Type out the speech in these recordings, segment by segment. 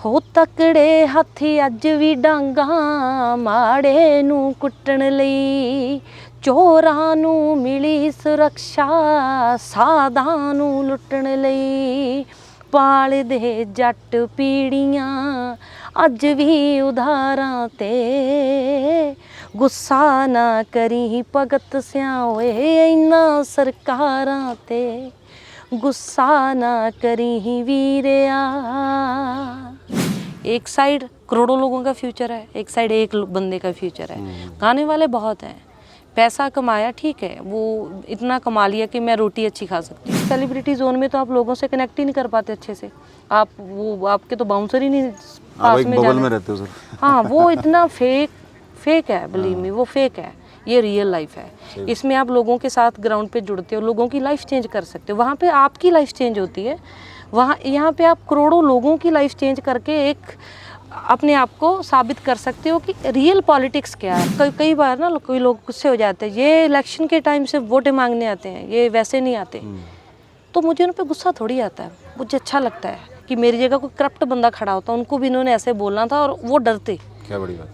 ਹੋ ਤਕੜੇ ਹੱਥੀ ਅੱਜ ਵੀ ਡਾਂਗਾਂ ਮਾੜੇ ਨੂੰ ਕੁੱਟਣ ਲਈ, ਚੋਰਾਂ ਨੂੰ ਮਿਲੀ ਸੁਰੱਖਿਆ ਸਾਧਾਂ ਨੂੰ ਲੁੱਟਣ ਲਈ, ਪਾਲਦੇ ਜੱਟ ਪੀੜੀਆਂ ਅੱਜ ਵੀ ਉਧਾਰਾਂ ਤੇ, ਗੁੱਸਾ ਨਾ ਕਰੀ ਭਗਤ ਸਿਆਂ ਓਏ ਇਨ੍ਹਾਂ ਸਰਕਾਰਾਂ ਤੇ, गुस्सा ना करी ही वीरिया। एक साइड करोड़ों लोगों का फ्यूचर है, एक साइड एक बंदे का फ्यूचर है। गाने वाले बहुत हैं, पैसा कमाया ठीक है, वो इतना कमा लिया कि मैं रोटी अच्छी खा सकती हूँ। सेलिब्रिटी जोन में तो आप लोगों से कनेक्ट ही नहीं कर पाते अच्छे से, आप वो आपके तो बाउंसर ही नहीं पास में बबल में रहते हो सर। हाँ, वो इतना फेक है, बिलीव मी, वो फेक है। ये रियल लाइफ है, इसमें आप लोगों के साथ ग्राउंड पे जुड़ते हो, लोगों की लाइफ चेंज कर सकते हो। वहाँ पे आपकी लाइफ चेंज होती है, वहाँ यहाँ पे आप करोड़ों लोगों की लाइफ चेंज करके एक अपने आप को साबित कर सकते हो कि रियल पॉलिटिक्स क्या है। कई बार ना कोई लोग गुस्से हो जाते हैं, ये इलेक्शन के टाइम से वोटें मांगने आते हैं, ये वैसे नहीं आते। तो मुझे उन पर गुस्सा थोड़ी आता है, मुझे अच्छा लगता है कि मेरी जगह कोई करप्ट बंदा खड़ा होता, उनको भी इन्होंने ऐसे बोलना था और वो डरते। क्या बड़ी बात,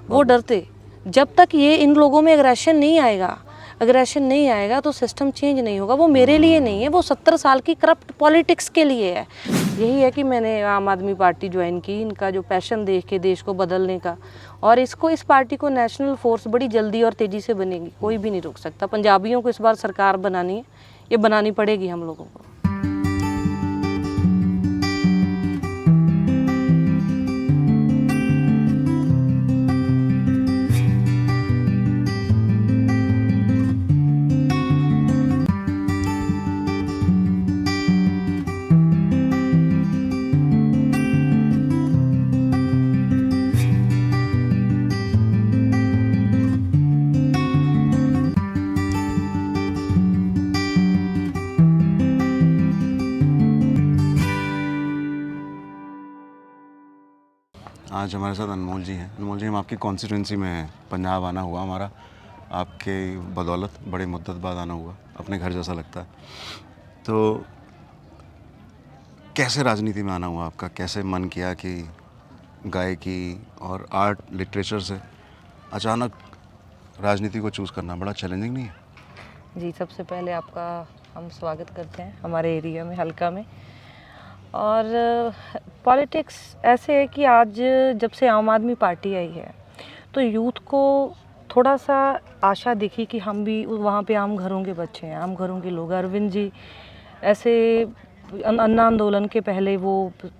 वो डरते। जब तक ये इन लोगों में एग्रेशन नहीं आएगा तो सिस्टम चेंज नहीं होगा। वो मेरे लिए नहीं है, वो 70 साल की करप्ट पॉलिटिक्स के लिए है। यही है कि मैंने आम आदमी पार्टी ज्वाइन की, इनका जो पैशन देख के देश को बदलने का, और इस पार्टी को नेशनल फोर्स बड़ी जल्दी और तेज़ी से बनेगी, कोई भी नहीं रोक सकता। पंजाबियों को इस बार सरकार बनानी है, ये बनानी पड़ेगी हम लोगों को। आज हमारे साथ अनमोल जी हैं। अनमोल जी, हम आपकी कॉन्स्टिट्यूंसी में हैं, पंजाब आना हुआ हमारा आपके बदौलत, बड़े मुद्दत बाद आना हुआ, अपने घर जैसा लगता है। तो कैसे राजनीति में आना हुआ आपका, कैसे मन किया कि गायकी और आर्ट लिटरेचर से अचानक राजनीति को चूज़ करना बड़ा चैलेंजिंग नहीं है? जी, सबसे पहले आपका हम स्वागत करते हैं हमारे एरिया में, हल्का में। और पॉलिटिक्स ऐसे है कि आज जब से आम आदमी पार्टी आई है तो यूथ को थोड़ा सा आशा दिखी कि हम भी वहाँ पे आम घरों के बच्चे हैं, आम घरों के लोग। अरविंद जी ऐसे अन्ना आंदोलन के पहले वो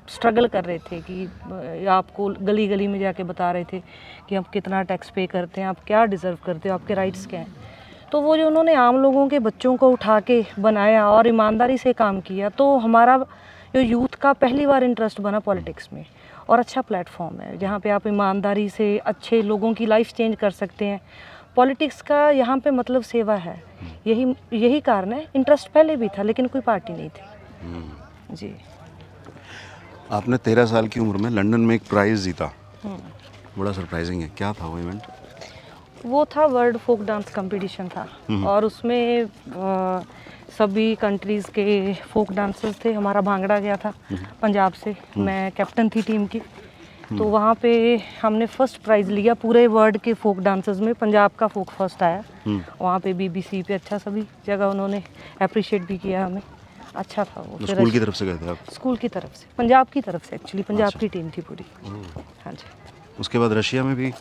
स्ट्रगल कर रहे थे कि आपको गली गली में जाके बता रहे थे कि आप कितना टैक्स पे करते हैं, आप क्या डिज़र्व करते हो, आपके राइट्स क्या हैं। तो वो जो उन्होंने आम लोगों के बच्चों को उठा के बनाया और ईमानदारी से काम किया, तो हमारा जो यूथ का पहली बार इंटरेस्ट बना पॉलिटिक्स में। और अच्छा प्लेटफॉर्म है जहाँ पे आप ईमानदारी से अच्छे लोगों की लाइफ चेंज कर सकते हैं। पॉलिटिक्स का यहाँ पे मतलब सेवा है, यही कारण है। इंटरेस्ट पहले भी था लेकिन कोई पार्टी नहीं थी। जी, आपने 13 साल की उम्र में लंदन में एक प्राइज़ जीता, बड़ा सरप्राइजिंग है। क्या था वो इवेंट? वो था वर्ल्ड फोक डांस कंपटीशन था, और उसमें सभी कंट्रीज़ के फोक डांसर्स थे। हमारा भांगड़ा गया था पंजाब से, मैं कैप्टन थी टीम की। तो वहाँ पे हमने फर्स्ट प्राइज़ लिया पूरे वर्ल्ड के फोक डांसर्स में, पंजाब का फोक फर्स्ट आया। वहाँ पे BBC पे अच्छा सभी जगह उन्होंने अप्रिशिएट भी किया हमें, अच्छा था वो। स्कूल की तरफ से गए थे आप? स्कूल की तरफ से, पंजाब की तरफ से एक्चुअली, पंजाब की टीम थी पूरी। हाँ जी। उसके बाद रशिया में भी?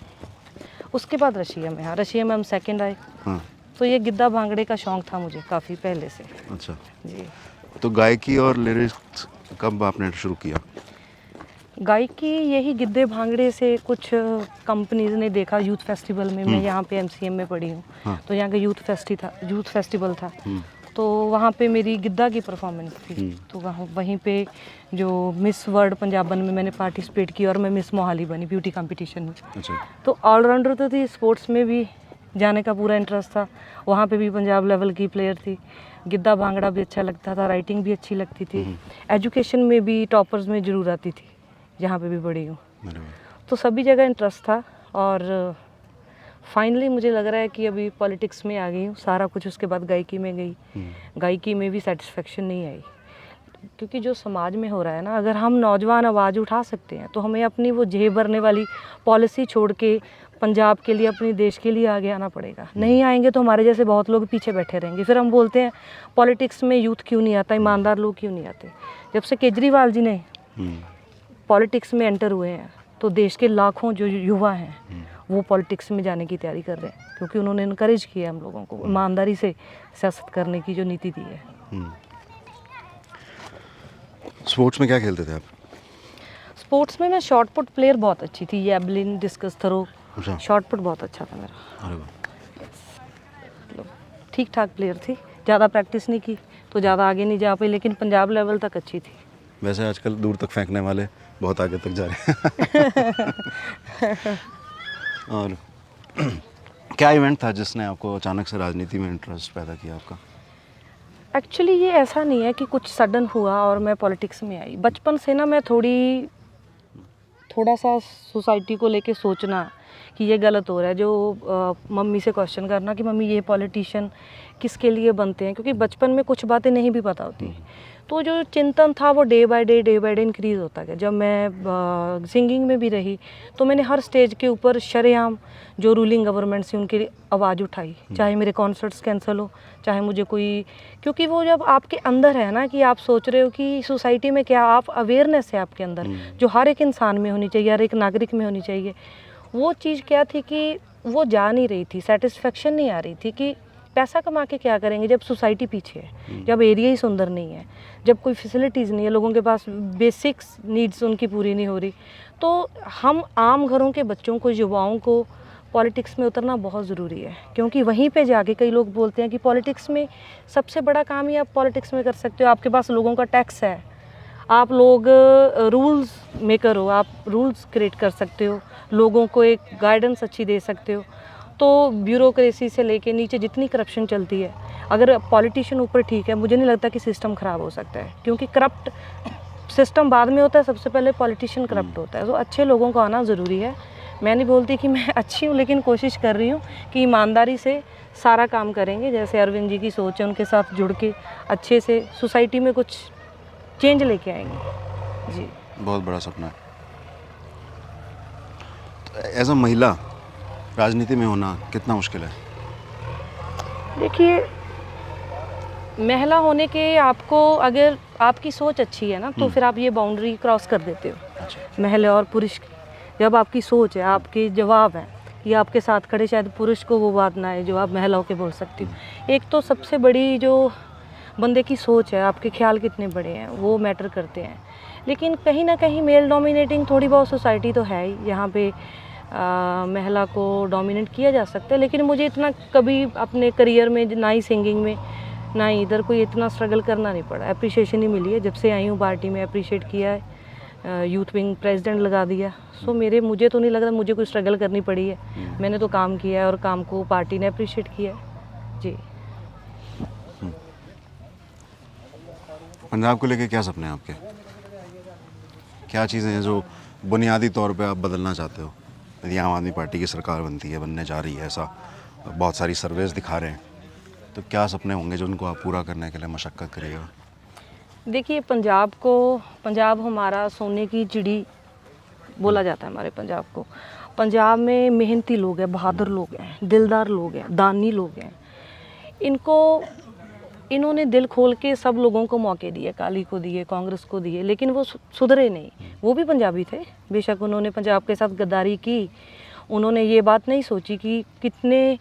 उसके बाद रशिया में, हाँ, रशिया में हम सेकंड आए। हाँ। तो ये गिद्दा भांगड़े का शौक था मुझे काफ़ी पहले से। अच्छा जी। तो गायकी और लिरिक्स कब आपने शुरू किया? गायकी यही गिद्दे भांगड़े से कुछ कंपनीज ने देखा यूथ फेस्टिवल में। मैं यहाँ पे MCM में पढ़ी हूँ। हाँ। तो यहाँ का यूथ फेस्टिवल था। तो वहाँ पे मेरी गिद्दा की परफॉर्मेंस थी। तो वहीं पे जो मिस वर्ल्ड पंजाबन में मैंने पार्टिसिपेट की और मैं मिस मोहाली बनी ब्यूटी कंपटीशन में। अच्छा। तो ऑलराउंडर तो थी, स्पोर्ट्स में भी जाने का पूरा इंटरेस्ट था। वहाँ पे भी पंजाब लेवल की प्लेयर थी। गिद्दा भांगड़ा भी अच्छा लगता था, राइटिंग भी अच्छी लगती थी। एजुकेशन में भी टॉपर्स में ज़रूर आती थी, जहाँ पे भी पढ़ी हूँ। तो सभी जगह इंटरेस्ट था, और फाइनली मुझे लग रहा है कि अभी पॉलिटिक्स में आ गई हूँ सारा कुछ। उसके बाद गायकी में गई, गायकी में भी सेटिस्फेक्शन नहीं आई। क्योंकि जो समाज में हो रहा है ना, अगर हम नौजवान आवाज़ उठा सकते हैं तो हमें अपनी वो जेब भरने वाली पॉलिसी छोड़ के पंजाब के लिए, अपने देश के लिए आगे आना पड़ेगा। नहीं आएंगे तो हमारे जैसे बहुत लोग पीछे बैठे रहेंगे। फिर हम बोलते हैं पॉलिटिक्स में यूथ क्यों नहीं आता, ईमानदार लोग क्यों नहीं आते। जब से केजरीवाल जी ने पॉलिटिक्स में एंटर हुए हैं तो देश के लाखों जो युवा हैं वो पॉलिटिक्स में जाने की तैयारी कर रहे हैं, क्योंकि उन्होंने इनकरेज किया हम लोगों को ईमानदारी से सियासत करने की जो नीति दी है। स्पोर्ट्स में क्या खेलते थे आप? स्पोर्ट्स में मैं शॉट पुट प्लेयर बहुत अच्छी थी, जैवलिन, डिस्कस थ्रो, अच्छा। शॉट पुट बहुत अच्छा था मेरा। अरे वाह। ठीक ठाक प्लेयर थी, ज़्यादा प्रैक्टिस नहीं की तो ज़्यादा आगे नहीं जा पाई, लेकिन पंजाब लेवल तक अच्छी थी। वैसे आजकल दूर तक फेंकने वाले बहुत आगे तक जा रहे हैं। और क्या इवेंट था जिसने आपको अचानक से राजनीति में इंटरेस्ट पैदा किया आपका? एक्चुअली ये ऐसा नहीं है कि कुछ सडन हुआ और मैं पॉलिटिक्स में आई। बचपन से ना मैं थोड़ा सा सोसाइटी को लेके सोचना कि ये गलत हो रहा है, जो मम्मी से क्वेश्चन करना कि मम्मी ये पॉलिटिशियन किसके लिए बनते हैं, क्योंकि बचपन में कुछ बातें नहीं भी पता होती। तो जो चिंतन था वो डे बाय डे इंक्रीज़ होता गया। जब मैं सिंगिंग में भी रही तो मैंने हर स्टेज के ऊपर शरेआम जो रूलिंग गवर्नमेंट से उनकी आवाज़ उठाई, चाहे मेरे कॉन्सर्ट्स कैंसिल हो, चाहे मुझे कोई, क्योंकि वो जब आपके अंदर है ना कि आप सोच रहे हो कि सोसाइटी में क्या, आप अवेयरनेस है आपके अंदर जो हर एक इंसान में होनी चाहिए, हर एक नागरिक में होनी चाहिए। वो चीज़ क्या थी कि वो जा नहीं रही थी, सेटिस्फेक्शन नहीं आ रही थी कि पैसा कमा के क्या करेंगे जब सोसाइटी पीछे है, जब एरिया ही सुंदर नहीं है, जब कोई फैसिलिटीज़ नहीं है, लोगों के पास बेसिक्स नीड्स उनकी पूरी नहीं हो रही। तो हम आम घरों के बच्चों को, युवाओं को पॉलिटिक्स में उतरना बहुत ज़रूरी है, क्योंकि वहीं पे जाके कई लोग बोलते हैं कि पॉलिटिक्स में सबसे बड़ा काम ही आप पॉलिटिक्स में कर सकते हो, आपके पास लोगों का टैक्स है, आप लोग रूल्स मेकर हो, आप रूल्स क्रिएट कर सकते हो, लोगों को एक गाइडेंस अच्छी दे सकते हो। तो ब्यूरोक्रेसी से लेके नीचे जितनी करप्शन चलती है, अगर पॉलिटिशियन ऊपर ठीक है, मुझे नहीं लगता कि सिस्टम ख़राब हो सकता है, क्योंकि करप्ट सिस्टम बाद में होता है, सबसे पहले पॉलिटिशियन करप्ट होता है। तो अच्छे लोगों को आना ज़रूरी है। मैं नहीं बोलती कि मैं अच्छी हूँ, लेकिन कोशिश कर रही हूँ कि ईमानदारी से सारा काम करेंगे। जैसे अरविंद जी की सोच है, उनके साथ जुड़ के अच्छे से सोसाइटी में कुछ चेंज लेके आएंगे। जी, बहुत बड़ा सपना है। तो एज अ महिला राजनीति में होना कितना मुश्किल है? देखिए, महिला होने के आपको, अगर आपकी सोच अच्छी है ना तो फिर आप ये बाउंड्री क्रॉस कर देते हो। अच्छा। महिला और पुरुष की, जब आपकी सोच है, आपके जवाब हैं, ये आपके साथ खड़े, शायद पुरुष को वो बात ना है जो आप महिलाओं के बोल सकती हो। एक तो सबसे बड़ी जो बंदे की सोच है, आपके ख्याल कितने बड़े हैं, वो मैटर करते हैं। लेकिन कहीं ना कहीं मेल डोमिनेटिंग थोड़ी बहुत सोसाइटी तो है ही, यहाँ पे महिला को डोमिनेट किया जा सकता है। लेकिन मुझे इतना कभी अपने करियर में, ना ही सिंगिंग में, ना ही इधर कोई इतना स्ट्रगल करना नहीं पड़ा। अप्रिशिएशन ही मिली है जब से आई हूँ पार्टी में, अप्रिशिएट किया है, यूथ विंग प्रेसिडेंट लगा दिया। सो मुझे तो नहीं लग रहा मुझे कोई स्ट्रगल करनी पड़ी है। मैंने तो काम किया है और काम को पार्टी ने अप्रिशिएट किया है। जी। पंजाब को लेके क्या सपने हैं आपके? क्या चीज़ें हैं जो बुनियादी तौर पे आप बदलना चाहते हो? यदि आम आदमी पार्टी की सरकार बनती है, बनने जा रही है, ऐसा बहुत सारी सर्वेस दिखा रहे हैं, तो क्या सपने होंगे जो उनको आप पूरा करने के लिए मशक्क़त करिएगा? देखिए, पंजाब हमारा सोने की चिड़ी बोला जाता है हमारे पंजाब को। पंजाब में मेहनती लोग हैं, बहादुर लोग हैं, दिलदार लोग हैं, दानी लोग हैं। इन्होंने दिल खोल के सब लोगों को मौके दिए, काली को दिए, कांग्रेस को दिए, लेकिन वो सुधरे नहीं। वो भी पंजाबी थे, बेशक उन्होंने पंजाब के साथ गद्दारी की। उन्होंने ये बात नहीं सोची कि कितने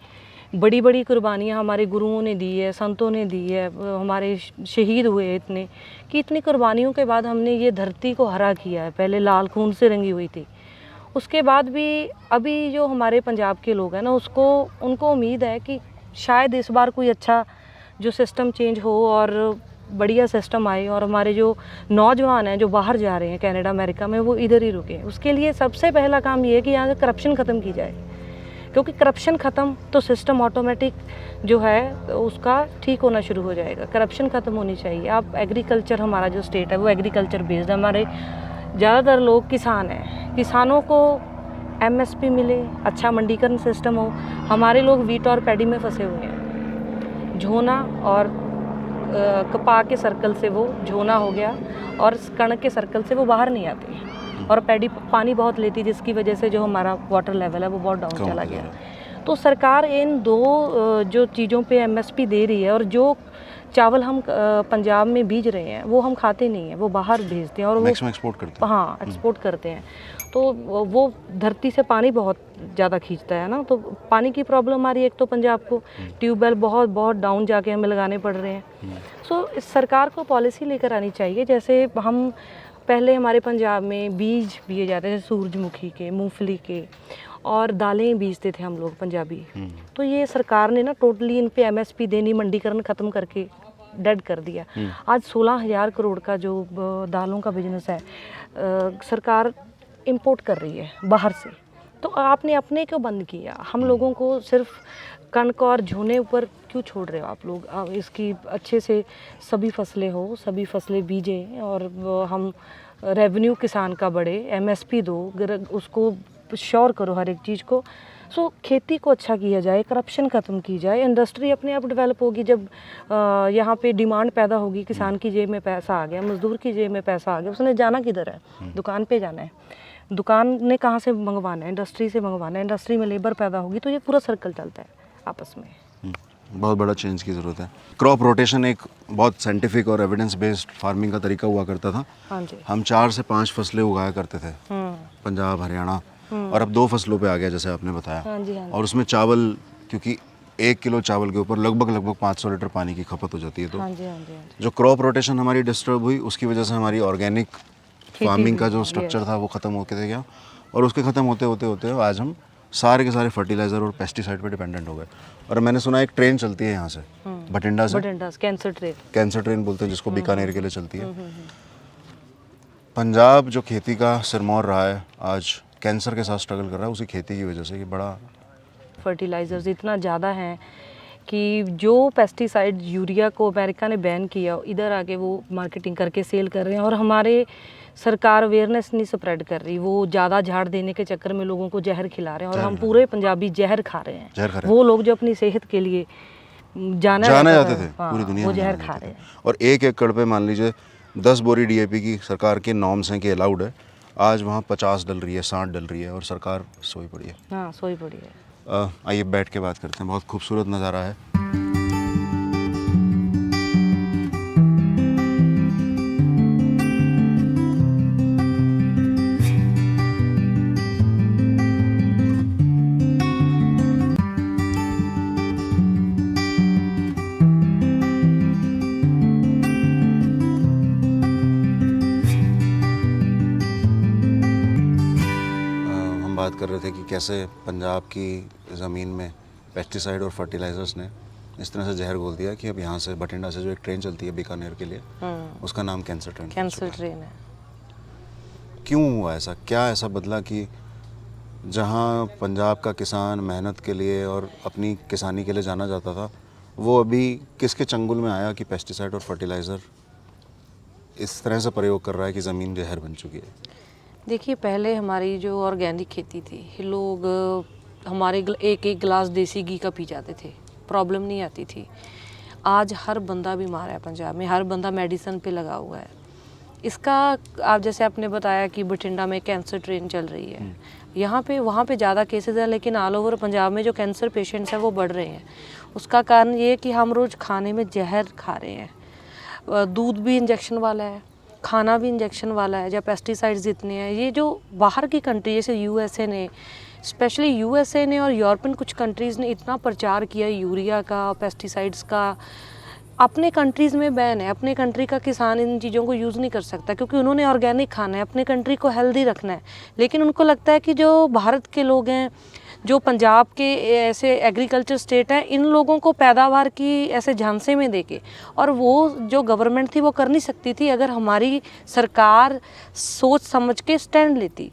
बड़ी बड़ी कुर्बानियाँ हमारे गुरुओं ने दी है, संतों ने दी है, हमारे शहीद हुए इतने, कि इतनी कुर्बानियों के बाद हमने ये धरती को हरा किया है। पहले लाल खून से रंगी हुई थी, उसके बाद भी अभी जो हमारे पंजाब के लोग हैं ना, उनको उम्मीद है कि शायद इस बार कोई अच्छा जो सिस्टम चेंज हो और बढ़िया सिस्टम आए, और हमारे जो नौजवान हैं जो बाहर जा रहे हैं कनाडा, अमेरिका में, वो इधर ही रुके। उसके लिए सबसे पहला काम ये है कि यहाँ से करप्शन ख़त्म की जाए, क्योंकि करप्शन ख़त्म तो सिस्टम ऑटोमेटिक जो है उसका ठीक होना शुरू हो जाएगा। करप्शन ख़त्म होनी चाहिए। आप एग्रीकल्चर, हमारा जो स्टेट है वो एग्रीकल्चर बेस्ड है। हमारे ज़्यादातर लोग किसान हैं, किसानों को MSP मिले, अच्छा मंडीकरण सिस्टम हो। हमारे लोग वीट और पैडी में फंसे हुए हैं। झोना और कपा के सर्कल से वो झोना हो गया और कणक के सर्कल से वो बाहर नहीं आते हैं और पैडी पानी बहुत लेती है, जिसकी वजह से जो हमारा वाटर लेवल है वो बहुत डाउन चला गया। तो सरकार इन दो जो चीज़ों पे एमएसपी दे रही है, और जो चावल हम पंजाब में बीज रहे हैं वो हम खाते नहीं हैं, वो बाहर भेजते हैं और वो एक्सपोर्ट करते हैं। हाँ, एक्सपोर्ट करते हैं। तो वो धरती से पानी बहुत ज़्यादा खींचता है ना, तो पानी की प्रॉब्लम आ रही है एक तो पंजाब को, ट्यूबवेल बहुत बहुत डाउन जाके हमें लगाने पड़ रहे हैं। सो इस सरकार को पॉलिसी लेकर आनी चाहिए। जैसे हम पहले हमारे पंजाब में बीज बीजे जाते थे सूरजमुखी के, मूंगफली के, और दालें बीजते थे हम लोग पंजाबी। तो ये सरकार ने ना टोटली इन पे एमएसपी देनी, मंडीकरण ख़त्म करके डेड कर दिया। आज 16,000 करोड़ का जो दालों का बिजनेस है सरकार इंपोर्ट कर रही है बाहर से। तो आपने अपने क्यों बंद किया? हम लोगों को सिर्फ कणक और झोने ऊपर क्यों छोड़ रहे हो आप लोग? इसकी अच्छे से सभी फसलें बीजें और हम रेवेन्यू किसान का बढ़े, एमएसपी दो, उसको श्योर करो हर एक चीज़ को। सो खेती को अच्छा किया जाए, करप्शन ख़त्म की जाए, इंडस्ट्री अपने आप डेवलप होगी। जब यहाँ पे डिमांड पैदा होगी, किसान की जेब में पैसा आ गया, मजदूर की जेब में पैसा आ गया, उसने जाना किधर है? दुकान पे जाना है। दुकान ने कहाँ से मंगवाना है? इंडस्ट्री से मंगवाना है। इंडस्ट्री में लेबर पैदा होगी, तो ये पूरा सर्कल चलता है आपस में। बहुत बड़ा चेंज की ज़रूरत है। क्रॉप रोटेशन एक बहुत साइंटिफिक और एविडेंस बेस्ड फार्मिंग का तरीका हुआ करता था। हाँ जी। हम 4 से 5 फसलें उगाया करते थे, पंजाब, हरियाणा, और अब 2 फसलों पे आ गया जैसे आपने बताया। हाँ जी, हाँ जी। और उसमें चावल, क्योंकि 1 किलो चावल के ऊपर लगभग 500 लीटर पानी की खपत हो जाती है। तो हाँ जी, हाँ जी, हाँ जी। जो क्रॉप रोटेशन हमारी डिस्टर्ब हुई, उसकी वजह से हमारी ऑर्गेनिक फार्मिंग का जो स्ट्रक्चर था वो ख़त्म होते गया, और उसके ख़त्म होते आज हम सारे के सारे फर्टिलाइज़र और पेस्टिसाइड पे डिपेंडेंट हो गए। और मैंने सुना एक ट्रेन चलती है यहाँ से भटिंडा से, कैंसर ट्रेन बोलते हैं जिसको, बीकानेर के लिए चलती है। पंजाब जो खेती का सिरमौर रहा है, आज कैंसर के साथ स्ट्रगल कर रहा है उसी खेती की वजह से। ये बड़ा फर्टिलाइज़र्स इतना ज़्यादा हैं कि जो पेस्टिसाइड यूरिया को अमेरिका ने बैन किया, इधर आके वो मार्केटिंग करके सेल कर रहे हैं, और हमारे सरकार अवेयरनेस नहीं स्प्रेड कर रही। वो ज़्यादा झाड़ देने के चक्कर में लोगों को जहर खिला रहे हैं, और हम पूरे पंजाबी जहर खा रहे हैं। वो लोग जो अपनी सेहत के लिए जाने जाते थे पूरी दुनिया, वो जहर खा रहे हैं। और 1 एकड़ पे मान लीजिए 10 बोरी डीएपी की सरकार के नॉर्म्स हैं कि अलाउड है, आज वहाँ 50 डल रही है, 60 डल रही है, और सरकार सोई पड़ी है। हाँ, सोई पड़ी है। आइए बैठ के बात करते हैं। बहुत खूबसूरत नज़ारा है। बात कर रहे थे कि कैसे पंजाब की ज़मीन में पेस्टिसाइड और फर्टिलाइज़र्स ने इस तरह से जहर घोल दिया कि अब यहाँ से भटिंडा से जो एक ट्रेन चलती है बीकानेर के लिए, उसका नाम कैंसर ट्रेन है। क्यों हुआ ऐसा? क्या ऐसा बदला कि जहाँ पंजाब का किसान मेहनत के लिए और अपनी किसानी के लिए जाना जाता था, वो अभी किसके चंगुल में आया कि पेस्टिसाइड और फर्टिलाइज़र इस तरह से प्रयोग कर रहा है कि ज़मीन जहर बन चुकी है? देखिए, पहले हमारी जो ऑर्गेनिक खेती थी, लोग हमारे एक गिलास देसी घी का पी जाते थे, प्रॉब्लम नहीं आती थी। आज हर बंदा बीमार है पंजाब में, हर बंदा मेडिसिन पे लगा हुआ है। इसका आप जैसे आपने बताया कि बठिंडा में कैंसर ट्रेन चल रही है, यहाँ पे वहाँ पे ज़्यादा केसेस हैं, लेकिन ऑल ओवर पंजाब में जो कैंसर पेशेंट्स हैं वो बढ़ रहे हैं। उसका कारण ये है कि हम रोज़ खाने में जहर खा रहे हैं। दूध भी इंजेक्शन वाला है, खाना भी इंजेक्शन वाला है, या पेस्टिसाइड्स इतने हैं। ये जो बाहर की कंट्री जैसे यूएसए ने, स्पेशली यूएसए ने और यूरोपियन कुछ कंट्रीज़ ने इतना प्रचार किया यूरिया का, पेस्टिसाइड्स का, अपने कंट्रीज़ में बैन है। अपने कंट्री का किसान इन चीज़ों को यूज़ नहीं कर सकता, क्योंकि उन्होंने ऑर्गेनिक खाना है, अपने कंट्री को हेल्दी रखना है। लेकिन उनको लगता है कि जो भारत के लोग हैं, जो पंजाब के ऐसे एग्रीकल्चर स्टेट हैं, इन लोगों को पैदावार की ऐसे झांसे में देके, और वो जो गवर्नमेंट थी वो कर नहीं सकती थी अगर हमारी सरकार सोच समझ के स्टैंड लेती।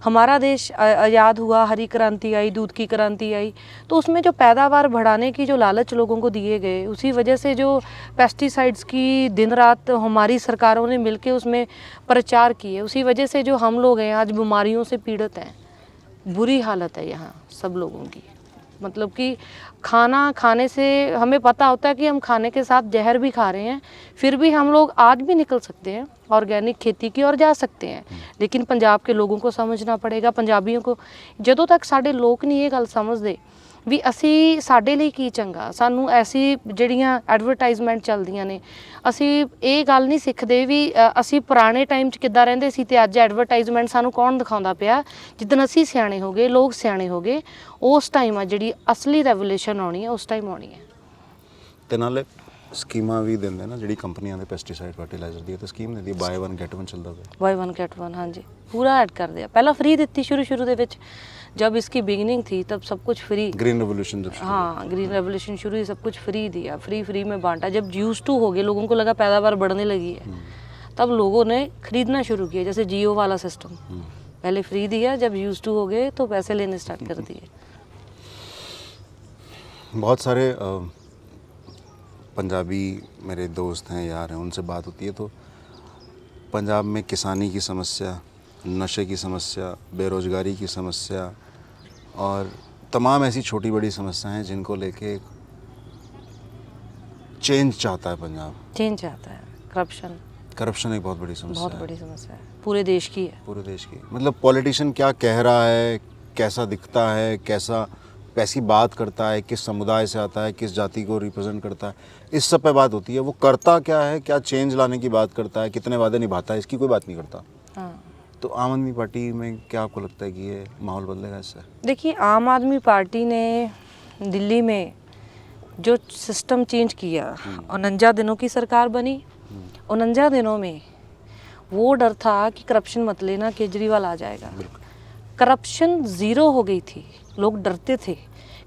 हमारा देश आज़ाद हुआ, हरी क्रांति आई, दूध की क्रांति आई, तो उसमें जो पैदावार बढ़ाने की जो लालच लोगों को दिए गए, उसी वजह से जो पेस्टिसाइड्स की दिन रात हमारी सरकारों ने मिलके उसमें प्रचार किए, उसी वजह से जो हम लोग हैं आज बीमारियों से पीड़ित हैं। बुरी हालत है यहाँ सब लोगों की। मतलब कि खाना खाने से हमें पता होता है कि हम खाने के साथ जहर भी खा रहे हैं, फिर भी हम लोग आज भी निकल सकते हैं, ऑर्गेनिक खेती की ओर जा सकते हैं। लेकिन पंजाब के लोगों को समझना पड़ेगा, पंजाबियों को, ਜਦੋਂ तक साडे लोग नहीं ये गल समझते ਵੀ ਅਸੀਂ ਸਾਡੇ ਲਈ ਕੀ ਚੰਗਾ, ਸਾਨੂੰ ਐਸੀ ਜਿਹੜੀਆਂ ਐਡਵਰਟਾਈਜ਼ਮੈਂਟ ਚੱਲਦੀਆਂ ਨੇ, ਅਸੀਂ ਇਹ ਗੱਲ ਨਹੀਂ ਸਿੱਖਦੇ ਵੀ ਅਸੀਂ ਪੁਰਾਣੇ ਟਾਈਮ 'ਚ ਕਿੱਦਾਂ ਰਹਿੰਦੇ ਸੀ ਤੇ ਅੱਜ ਐਡਵਰਟਾਈਜ਼ਮੈਂਟ ਸਾਨੂੰ ਕੌਣ ਦਿਖਾਉਂਦਾ ਪਿਆ। ਜਿੱਦਣ ਅਸੀਂ ਸਿਆਣੇ ਹੋ ਗਏ, ਲੋਕ ਸਿਆਣੇ ਹੋ ਗਏ, ਉਸ ਟਾਈਮ ਆ ਜਿਹੜੀ ਅਸਲੀ ਰੈਵੋਲੂਸ਼ਨ ਆਉਣੀ ਹੈ, ਉਸ ਟਾਈਮ ਆਉਣੀ ਹੈ। ਤੇ ਨਾਲੇ ਸਕੀਮਾਂ ਵੀ ਦਿੰਦੇ ਨਾ, ਜਿਹੜੀ ਕੰਪਨੀਆਂ ਦੇ ਪੈਸਟੀਸਾਈਡ ਫਰਟੀਲਾਈਜ਼ਰ ਦੀ ਤੇ ਸਕੀਮ ਦਿੰਦੀ, ਬਾਏ 1 ਗੈਟ 1 ਚੱਲਦਾ ਪਿਆ। ਬਾਏ 1 ਗੈਟ 1, ਹਾਂਜੀ ਪੂਰਾ ਐਡ ਕਰਦੇ ਆ। ਪਹਿਲਾਂ ਫ੍ਰੀ ਦਿੱਤੀ ਸ਼ੁਰੂ ਦੇ ਵਿੱਚ, जब इसकी बिगिनिंग थी तब सब कुछ फ्री, ग्रीन रेवोल्यूशन जब शुरू हाँ ग्रीन रेवोल्यूशन शुरू हुई, सब कुछ फ्री दिया, फ्री में बांटा। जब यूज टू हो गए, लोगों को लगा पैदावार बढ़ने लगी है, तब लोगों ने खरीदना शुरू किया। जैसे जियो वाला सिस्टम, पहले फ्री दिया, जब यूज टू हो गए तो पैसे लेने स्टार्ट कर दिए। बहुत सारे पंजाबी मेरे दोस्त हैं, यार हैं, उनसे बात होती है तो पंजाब में किसानी की समस्या, नशे की समस्या, बेरोज़गारी की समस्या और तमाम ऐसी छोटी बड़ी समस्याएं हैं जिनको लेके चेंज चाहता है पंजाब। चेंज चाहता है। करप्शन एक बहुत बड़ी समस्या बहुत है, बड़ी समस्या है, पूरे देश की है। पूरे देश की। मतलब पॉलिटिशियन क्या कह रहा है, कैसा दिखता है, कैसी बात करता है, किस समुदाय से आता है, किस जाति को रिप्रेजेंट करता है, इस सब पे बात होती है। वो करता क्या है, क्या चेंज लाने की बात करता है, कितने वादे निभाता है, इसकी कोई बात नहीं करता। हाँ। तो आम आदमी पार्टी में क्या आपको लगता है कि ये माहौल बदलेगा इससे? देखिए, आम आदमी पार्टी ने दिल्ली में जो सिस्टम चेंज किया, 49 दिनों की सरकार बनी, 49 दिनों में वो डर था कि करप्शन मत लेना, केजरीवाल आ जाएगा। करप्शन ज़ीरो हो गई थी, लोग डरते थे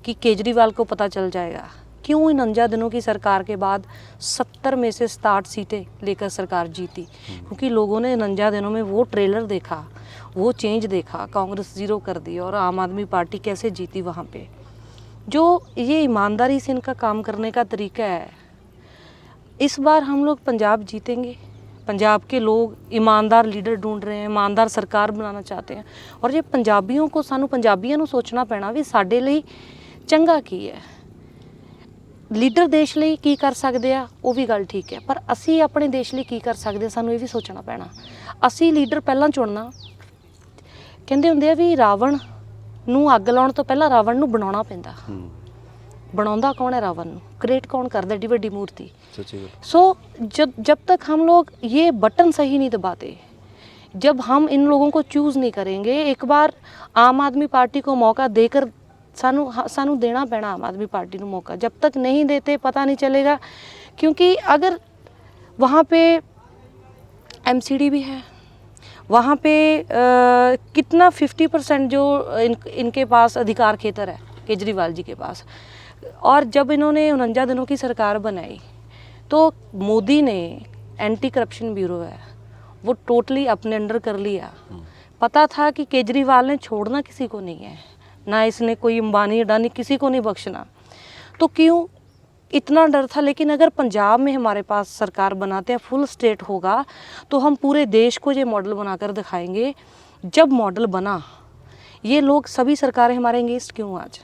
कि केजरीवाल को पता चल जाएगा। क्यों इन 49 दिनों की सरकार के बाद 70 में से 67 सीटें लेकर सरकार जीती? क्योंकि लोगों ने 49 दिनों में वो ट्रेलर देखा, वो चेंज देखा, कांग्रेस ज़ीरो कर दी और आम आदमी पार्टी कैसे जीती वहाँ पे। जो ये ईमानदारी से इनका काम करने का तरीका है, इस बार हम लोग पंजाब जीतेंगे। पंजाब के लोग ईमानदार लीडर ढूंढ रहे हैं, ईमानदार सरकार बनाना चाहते हैं। और ये पंजाबियों को, सानू पंजाबियों को सोचना पैना भी साडे ਲਈ ਚੰਗਾ ਕੀ ਹੈ। ਲੀਡਰ ਦੇਸ਼ ਲਈ ਕੀ ਕਰ ਸਕਦੇ ਆ, ਉਹ ਵੀ ਗੱਲ ਠੀਕ ਹੈ, ਪਰ ਅਸੀਂ ਆਪਣੇ ਦੇਸ਼ ਲਈ ਕੀ ਕਰ ਸਕਦੇ, ਸਾਨੂੰ ਇਹ ਵੀ ਸੋਚਣਾ ਪੈਣਾ। ਅਸੀਂ ਲੀਡਰ ਪਹਿਲਾਂ ਚੁਣਨਾ। ਕਹਿੰਦੇ ਹੁੰਦੇ ਆ ਵੀ ਰਾਵਣ ਨੂੰ ਅੱਗ ਲਾਉਣ ਤੋਂ ਪਹਿਲਾਂ ਰਾਵਣ ਨੂੰ ਬਣਾਉਣਾ ਪੈਂਦਾ। बनाता कौन है रावण ਨੂੰ, क्रिएट कौन करता है एडी बड़ी मूर्ति। सो जब तक हम लोग ये बटन सही नहीं दबाते, जब हम इन लोगों को चूज़ नहीं करेंगे, एक बार आम आदमी पार्टी को मौका देकर सानू देना पैना आम आदमी पार्टी को मौका। जब तक नहीं देते पता नहीं चलेगा, क्योंकि अगर वहाँ पे MCD भी है, वहाँ पे कितना 50% जो इनके पास अधिकार क्षेत्र है केजरीवाल जी के पास। और जब इन्होंने 49 दिनों की सरकार बनाई तो मोदी ने एंटी करप्शन ब्यूरो है वो टोटली अपने अंडर कर लिया। पता था कि केजरीवाल ने छोड़ना किसी को नहीं है, ना इसने कोई अंबानी अडानी किसी को नहीं बख्शना, तो क्यों इतना डर था। लेकिन अगर पंजाब में हमारे पास सरकार बनाते हैं, फुल स्टेट होगा, तो हम पूरे देश को ये मॉडल बनाकर दिखाएंगे। जब मॉडल बना, ये लोग सभी सरकारें हमारे अंगेंस्ट क्यों आज,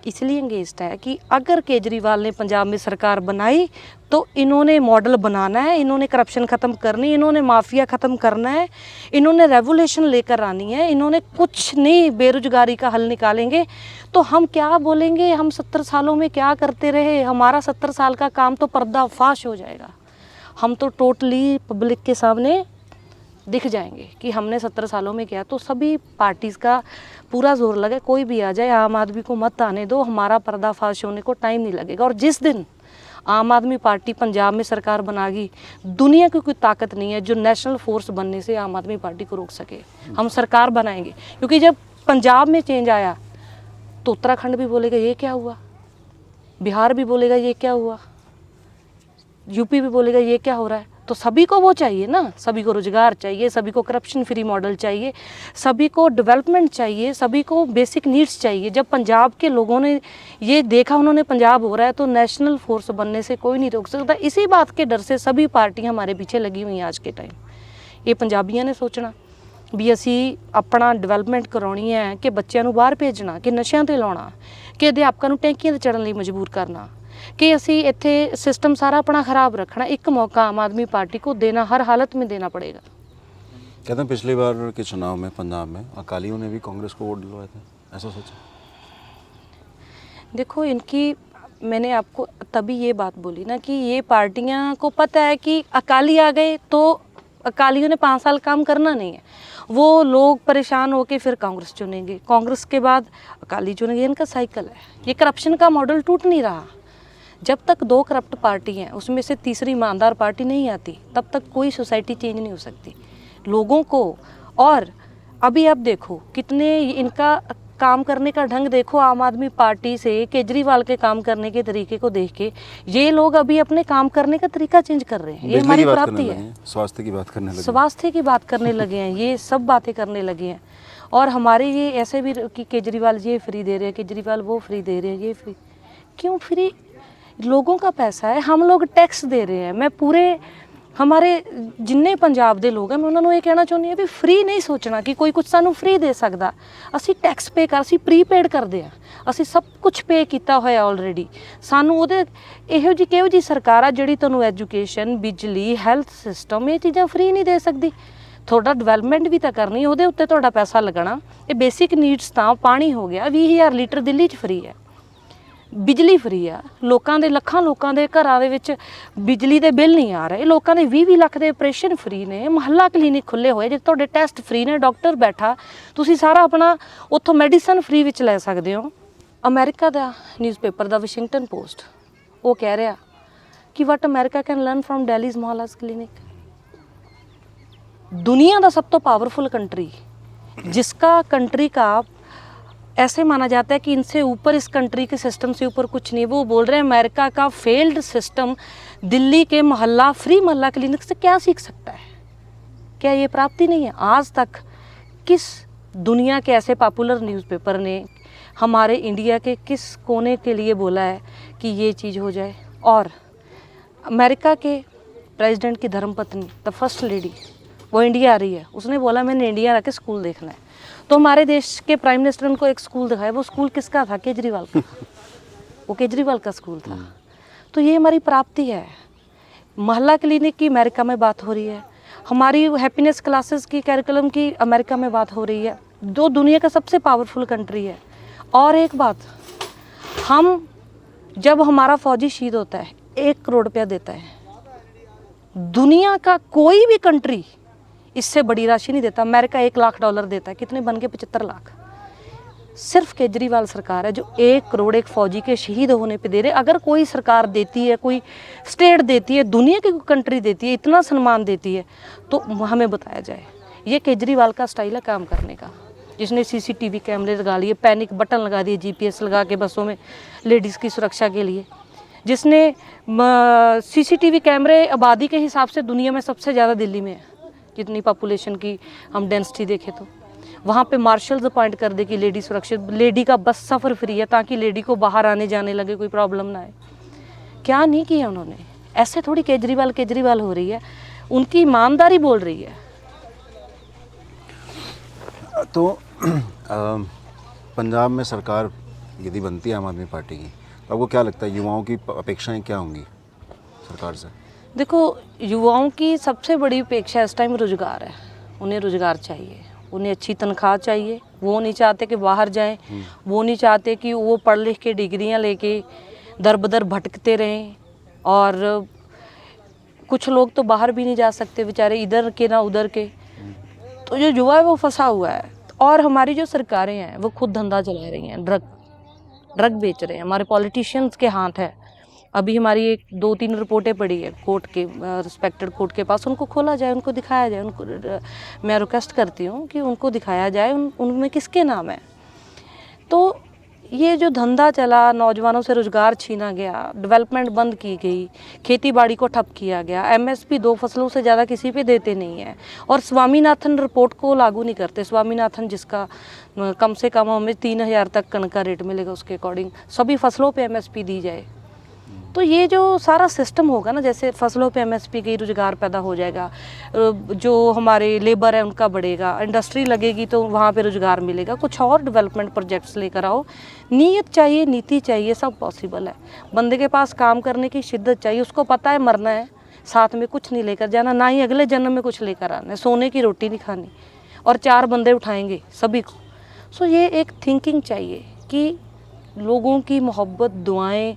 इसलिए अंगेंस्ट है कि अगर केजरीवाल ने पंजाब में सरकार बनाई तो इन्होंने मॉडल बनाना है, इन्होंने करप्शन ख़त्म करनी, इन्होंने माफिया ख़त्म करना है, इन्होंने रेवोल्यूशन लेकर आनी है, इन्होंने कुछ नहीं, बेरोजगारी का हल निकालेंगे। तो हम क्या बोलेंगे, हम 70 सालों में क्या करते रहे, हमारा 70 साल का काम तो पर्दाफाश हो जाएगा। हम तो टोटली पब्लिक के सामने दिख जाएंगे कि हमने 70 सालों में किया। तो सभी पार्टीज़ का पूरा जोर लगे, कोई भी आ जाए, आम आदमी को मत आने दो, हमारा पर्दाफाश होने को टाइम नहीं लगेगा। और जिस दिन आम आदमी पार्टी पंजाब में सरकार बनागी, दुनिया की कोई ताकत नहीं है जो नेशनल फोर्स बनने से आम आदमी पार्टी को रोक सके। हम सरकार बनाएंगे, क्योंकि जब पंजाब में चेंज आया तो उत्तराखंड भी बोलेगा ये क्या हुआ, बिहार भी बोलेगा ये क्या हुआ, यूपी भी बोलेगा ये क्या हो रहा है। तो सभी को वो चाहिए ना, सभी को रोजगार चाहिए, सभी को करप्शन फ्री मॉडल चाहिए, सभी को डेवलपमेंट चाहिए, सभी को बेसिक नीड्स चाहिए। जब पंजाब के लोगों ने ये देखा, उन्होंने पंजाब हो रहा है, तो नेशनल फोर्स बनने से कोई नहीं रोक सकता। इसी बात के डर से सभी पार्टियां हमारे पीछे लगी हुई हैं आज के टाइम। ये पंजाबियों ने सोचना, ਵੀ ਅਸੀਂ ਆਪਣਾ ਡਿਵੈਲਪਮੈਂਟ ਕਰਾਉਣੀ ਹੈ ਕਿ ਬੱਚਿਆਂ ਨੂੰ ਬਾਹਰ ਭੇਜਣਾ, ਕਿ ਨਸ਼ਿਆਂ ਤੇ ਲਾਉਣਾ, ਕਿ ਅਧਿਆਪਕਾਂ ਨੂੰ ਟੈਂਕੀਆਂ ਤੇ ਚੜ੍ਹਨ ਲਈ ਮਜਬੂਰ ਕਰਨਾ, कि ਅਸੀਂ ਇੱਥੇ सिस्टम सारा अपना ख़राब रखना। एक मौका आम आदमी पार्टी को देना, हर हालत में देना पड़ेगा। कहते हैं पिछली बार के चुनाव में पंजाब में अकालियों ने भी कांग्रेस को वोट दिलवाए थे, ऐसा सोचा? देखो इनकी, मैंने आपको तभी ये बात बोली ना कि ये पार्टियां को पता है कि अकाली आ गए तो अकालियों ने 5 साल काम करना नहीं है, वो लोग परेशान होकर फिर कांग्रेस चुनेंगे, कांग्रेस के बाद अकाली चुनेंगे। इनका साइकिल है, ये करप्शन का मॉडल टूट नहीं रहा। जब तक 2 करप्ट पार्टी हैं उसमें से तीसरी ईमानदार पार्टी नहीं आती, तब तक कोई सोसाइटी चेंज नहीं हो सकती लोगों को। और अभी आप देखो कितने इनका काम करने का ढंग देखो, आम आदमी पार्टी से केजरीवाल के काम करने के तरीके को देख के ये लोग अभी अपने काम करने का तरीका चेंज कर रहे हैं। ये हमारी प्राप्ति है। स्वास्थ्य की बात करने लगे, स्वास्थ्य की बात करने लगे हैं, ये सब बातें करने लगे हैं। और हमारे ये ऐसे भी कि केजरीवाल ये फ्री दे रहे हैं, केजरीवाल वो फ्री दे रहे हैं, ये फ्री क्यों? फ्री लोगों का पैसा है, हम लोग टैक्स दे रहे हैं। मैं पूरे हमारे जिन्ने पंजाब दे लोग हैं मैं उन्होंने ये कहना चाਹੁੰਦੀ ਹਾਂ ਵੀ फ्री नहीं सोचना कि कोई कुछ ਸਾਨੂੰ फ्री दे सकਦਾ। ਅਸੀਂ टैक्स पे कर, ਅਸੀਂ प्रीपेड ਕਰਦੇ ਆ, ਅਸੀਂ ਸਭ ਕੁਝ पे ਕੀਤਾ ਹੋਇਆ ਆਲਰੇਡੀ। ਸਾਨੂੰ ਉਹਦੇ ਇਹੋ ਜਿਹੀ ਕਿਹੋ ਜਿਹੀ ਸਰਕਾਰ ਆ ਜਿਹੜੀ ਤੁਹਾਨੂੰ ਐਜੂਕੇਸ਼ਨ, ਬਿਜਲੀ, ਹੈਲਥ ਸਿਸਟਮ ਇਹ ਚੀਜ਼ਾਂ फ्री नहीं दे सकਦੀ। ਤੁਹਾਡਾ ਡਿਵੈਲਪਮੈਂਟ ਵੀ ਤਾਂ ਕਰਨੀ, ਉਹਦੇ ਉੱਤੇ ਤੁਹਾਡਾ ਪੈਸਾ ਲੱਗਣਾ। ਇਹ ਬੇਸਿਕ ਨੀਡਸ ਤਾਂ ਪਾਣੀ ਹੋ ਗਿਆ 20,000 ਲੀਟਰ ਦਿੱਲੀ 'ਚ फ्री ਹੈ, ਬਿਜਲੀ ਫਰੀ ਆ, ਲੋਕਾਂ ਦੇ ਲੱਖਾਂ ਲੋਕਾਂ ਦੇ ਘਰਾਂ ਦੇ ਵਿੱਚ ਬਿਜਲੀ ਦੇ ਬਿੱਲ ਨਹੀਂ ਆ ਰਹੇ, ਲੋਕਾਂ ਦੇ 20 ਲੱਖ ਦੇ ਆਪਰੇਸ਼ਨ ਫਰੀ ਨੇ, ਮੁਹੱਲਾ ਕਲੀਨਿਕ ਖੁੱਲੇ ਹੋਏ, ਜੇ ਤੁਹਾਡੇ ਟੈਸਟ ਫਰੀ ਨੇ, ਡਾਕਟਰ ਬੈਠਾ, ਤੁਸੀਂ ਸਾਰਾ ਆਪਣਾ ਉੱਥੋਂ ਮੈਡੀਸਨ ਫਰੀ ਵਿੱਚ ਲੈ ਸਕਦੇ ਹੋ। ਅਮਰੀਕਾ ਦਾ ਨਿਊਜ਼ਪੇਪਰ ਦਾ ਵਾਸ਼ਿੰਗਟਨ ਪੋਸਟ ਉਹ ਕਹਿ ਰਿਹਾ ਕਿ what America can learn from Delhi's Mohalla's clinic. दुनिया का सब तो पावरफुल कंट्री, जिसका कंट्री का ऐसे माना जाता है कि इनसे ऊपर, इस कंट्री के सिस्टम से ऊपर कुछ नहीं, वो बोल रहे हैं अमेरिका का फेल्ड सिस्टम दिल्ली के मोहल्ला फ्री मोहल्ला क्लिनिक से क्या सीख सकता है? क्या ये प्राप्ति नहीं है? आज तक किस दुनिया के ऐसे पॉपुलर न्यूज़पेपर ने हमारे इंडिया के किस कोने के लिए बोला है कि ये चीज़ हो जाए? और अमेरिका के प्रेसिडेंट की धर्मपत्नी, द फर्स्ट लेडी, वो इंडिया आ रही है, उसने बोला मैंने इंडिया आके स्कूल देखना है। तो हमारे देश के प्राइम मिनिस्टर ने उनको एक स्कूल दिखाया, वो स्कूल किसका था? केजरीवाल का। वो केजरीवाल का स्कूल था। तो ये हमारी प्राप्ति है। मोहल्ला क्लिनिक की अमेरिका में बात हो रही है, हमारी हैप्पीनेस क्लासेस की कैरिकुलम की अमेरिका में बात हो रही है, जो दुनिया का सबसे पावरफुल कंट्री है। और एक बात, हम जब हमारा फौजी शहीद होता है 1 करोड़ रुपया देता है, दुनिया का कोई भी कंट्री इससे बड़ी राशि नहीं देता। अमेरिका $1 लाख देता है, कितने बन गए? 75 लाख। सिर्फ केजरीवाल सरकार है जो 1 करोड़ एक फौजी के शहीद होने पे दे रहे। अगर कोई सरकार देती है, कोई स्टेट देती है, दुनिया की कोई कंट्री देती है, इतना सम्मान देती है, तो हमें बताया जाए। ये केजरीवाल का स्टाइल है काम करने का, जिसने CCTV कैमरे लगा लिए, पैनिक बटन लगा दिए GPS लगा के बसों में लेडीज़ की सुरक्षा के लिए, जिसने CCTV कैमरे आबादी के हिसाब से दुनिया में सबसे ज़्यादा दिल्ली में है, जितनी पॉपुलेशन की हम डेंसिटी देखें तो वहाँ पे मार्शल्स अपॉइंट कर दे कि लेडी सुरक्षित, लेडी का बस सफ़र फ्री है ताकि लेडी को बाहर आने जाने लगे कोई प्रॉब्लम ना आए। क्या नहीं किया उन्होंने? ऐसे थोड़ी केजरीवाल हो रही है, उनकी ईमानदारी बोल रही है। तो पंजाब में सरकार यदि बनती है आम आदमी पार्टी की, तो आपको क्या लगता है युवाओं की अपेक्षाएं क्या होंगी सरकार से? देखो, युवाओं की सबसे बड़ी अपेक्षा इस टाइम रोज़गार है। उन्हें रोज़गार चाहिए, उन्हें अच्छी तनख्वाह चाहिए। वो नहीं चाहते कि बाहर जाएं, वो नहीं चाहते कि वो पढ़ लिख के डिग्रियां लेके दर बदर भटकते रहें। और कुछ लोग तो बाहर भी नहीं जा सकते बेचारे, इधर के ना उधर के। तो जो युवा है वो फंसा हुआ है। और हमारी जो सरकारें हैं वो खुद धंधा चला रही हैं, ड्रग बेच रहे हैं। हमारे पॉलिटिशियंस के हाथ है। अभी हमारी 2-3 रिपोर्टें पड़ी है कोर्ट के, रिस्पेक्टेड कोर्ट के पास, उनको खोला जाए, उनको दिखाया जाए। उनको मैं रिक्वेस्ट करती हूँ कि उनको दिखाया जाए उनमें किसके नाम है। तो ये जो धंधा चला, नौजवानों से रोज़गार छीना गया, डेवलपमेंट बंद की गई, खेती बाड़ी को ठप किया गया, MSP 2 फसलों से ज़्यादा किसी पे देते नहीं है, और स्वामीनाथन रिपोर्ट को लागू नहीं करते। स्वामीनाथन जिसका कम से कम हमें 3,000 तक कनक का रेट मिलेगा, उसके अकॉर्डिंग सभी फसलों पे MSP दी जाए। तो ये जो सारा सिस्टम होगा ना, जैसे फसलों पे एमएसपी की रोजगार पैदा हो जाएगा, जो हमारे लेबर है उनका बढ़ेगा, इंडस्ट्री लगेगी तो वहाँ पे रोजगार मिलेगा, कुछ और डेवलपमेंट प्रोजेक्ट्स लेकर आओ। नीयत चाहिए, नीति चाहिए, सब पॉसिबल है। बंदे के पास काम करने की शिद्दत चाहिए, उसको पता है मरना है, साथ में कुछ नहीं लेकर जाना, ना ही अगले जन्म में कुछ लेकर आना है, सोने की रोटी नहीं खानी, और 4 बंदे उठाएंगे सभी को। सो ये एक थिंकिंग चाहिए कि लोगों की मोहब्बत, दुआएं,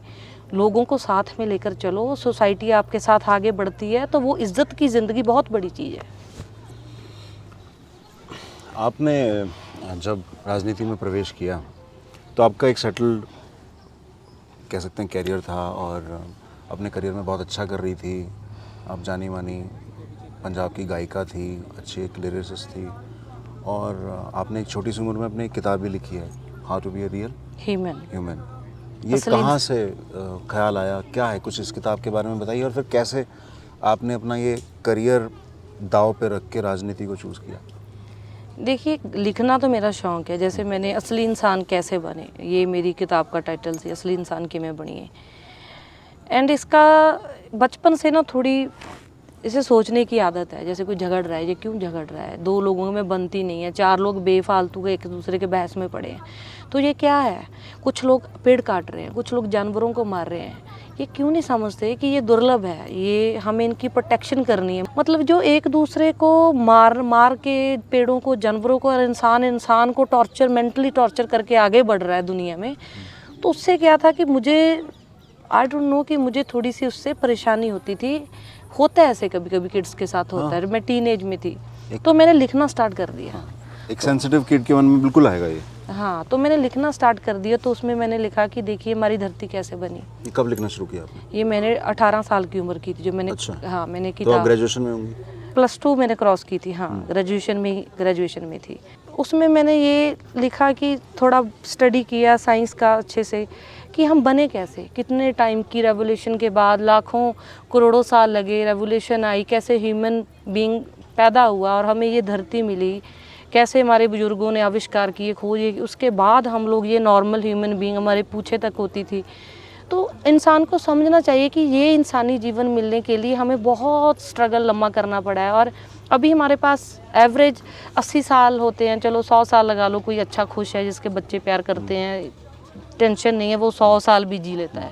लोगों को साथ में लेकर चलो, सोसाइटी आपके साथ आगे बढ़ती है तो वो इज्जत की ज़िंदगी बहुत बड़ी चीज़ है। आपने जब राजनीति में प्रवेश किया तो आपका एक सेटल्ड कह सकते हैं करियर था, और अपने करियर में बहुत अच्छा कर रही थी। आप जानी मानी पंजाब की गायिका थी, अच्छी एक लिरिसिस्ट थी, और आपने एक छोटी सी उम्र में अपनी एक किताब भी लिखी है, how to be a real human. ये कहाँ से ख्याल आया, क्या है, कुछ इस किताब के बारे में बताइए, और फिर कैसे आपने अपना ये करियर दाव पे रख के राजनीति को चूज़ किया? देखिए, लिखना तो मेरा शौक़ है। जैसे मैंने असली इंसान कैसे बने, ये मेरी किताब का टाइटल थी, असली इंसान किमें बनिए। एंड इसका बचपन से ना थोड़ी इसे सोचने की आदत है, जैसे कोई झगड़ रहा है, ये क्यों झगड़ रहा है, 2 लोगों में बनती नहीं है, 4 लोग बेफालतू के एक दूसरे के बहस में पड़े हैं, तो ये क्या है। कुछ लोग पेड़ काट रहे हैं, कुछ लोग जानवरों को मार रहे हैं, ये क्यों नहीं समझते कि ये दुर्लभ है, ये हमें इनकी प्रोटेक्शन करनी है। मतलब जो एक दूसरे को मार के पेड़ों को, जानवरों को, और इंसान को टॉर्चर, मेंटली टॉर्चर करके आगे बढ़ रहा है दुनिया में, तो उससे क्या था कि मुझे आई डोंट नो कि मुझे थोड़ी सी उससे परेशानी होती थी। होता है ऐसे, कभी कभी किड्स के साथ होता है। मैं टीनेज में थी तो मैंने लिखना स्टार्ट कर दिया। एक सेंसिटिव किड के मन में बिल्कुल आएगा ये। हाँ, तो मैंने लिखना स्टार्ट कर दिया। तो उसमें मैंने लिखा कि देखिए हमारी धरती कैसे बनी। ये कब लिखना शुरू किया आपने? ये मैंने 18 साल की उम्र की थी जो मैंने। अच्छा। हाँ, मैंने तो किताब आप ग्रेजुएशन में होंगी? +2 मैंने क्रॉस की थी। हाँ, ग्रेजुएशन में थी। उसमें मैंने ये लिखा कि थोड़ा स्टडी किया साइंस का अच्छे से, कि हम बने कैसे, कितने टाइम की रेवोल्यूशन के बाद, लाखों करोड़ों साल लगे, रेवोल्यूशन आई, कैसे ह्यूमन बीइंग पैदा हुआ और हमें ये धरती मिली, कैसे हमारे बुजुर्गों ने आविष्कार किए, खोजे, उसके बाद हम लोग ये नॉर्मल ह्यूमन बीइंग हमारे पूछे तक होती थी। तो इंसान को समझना चाहिए कि ये इंसानी जीवन मिलने के लिए हमें बहुत स्ट्रगल लम्बा करना पड़ा है। और अभी हमारे पास एवरेज 80 साल होते हैं, चलो 100 साल लगा लो, कोई अच्छा खुश है जिसके बच्चे प्यार करते हैं, टेंशन नहीं है, वो 100 साल भी जी लेता है।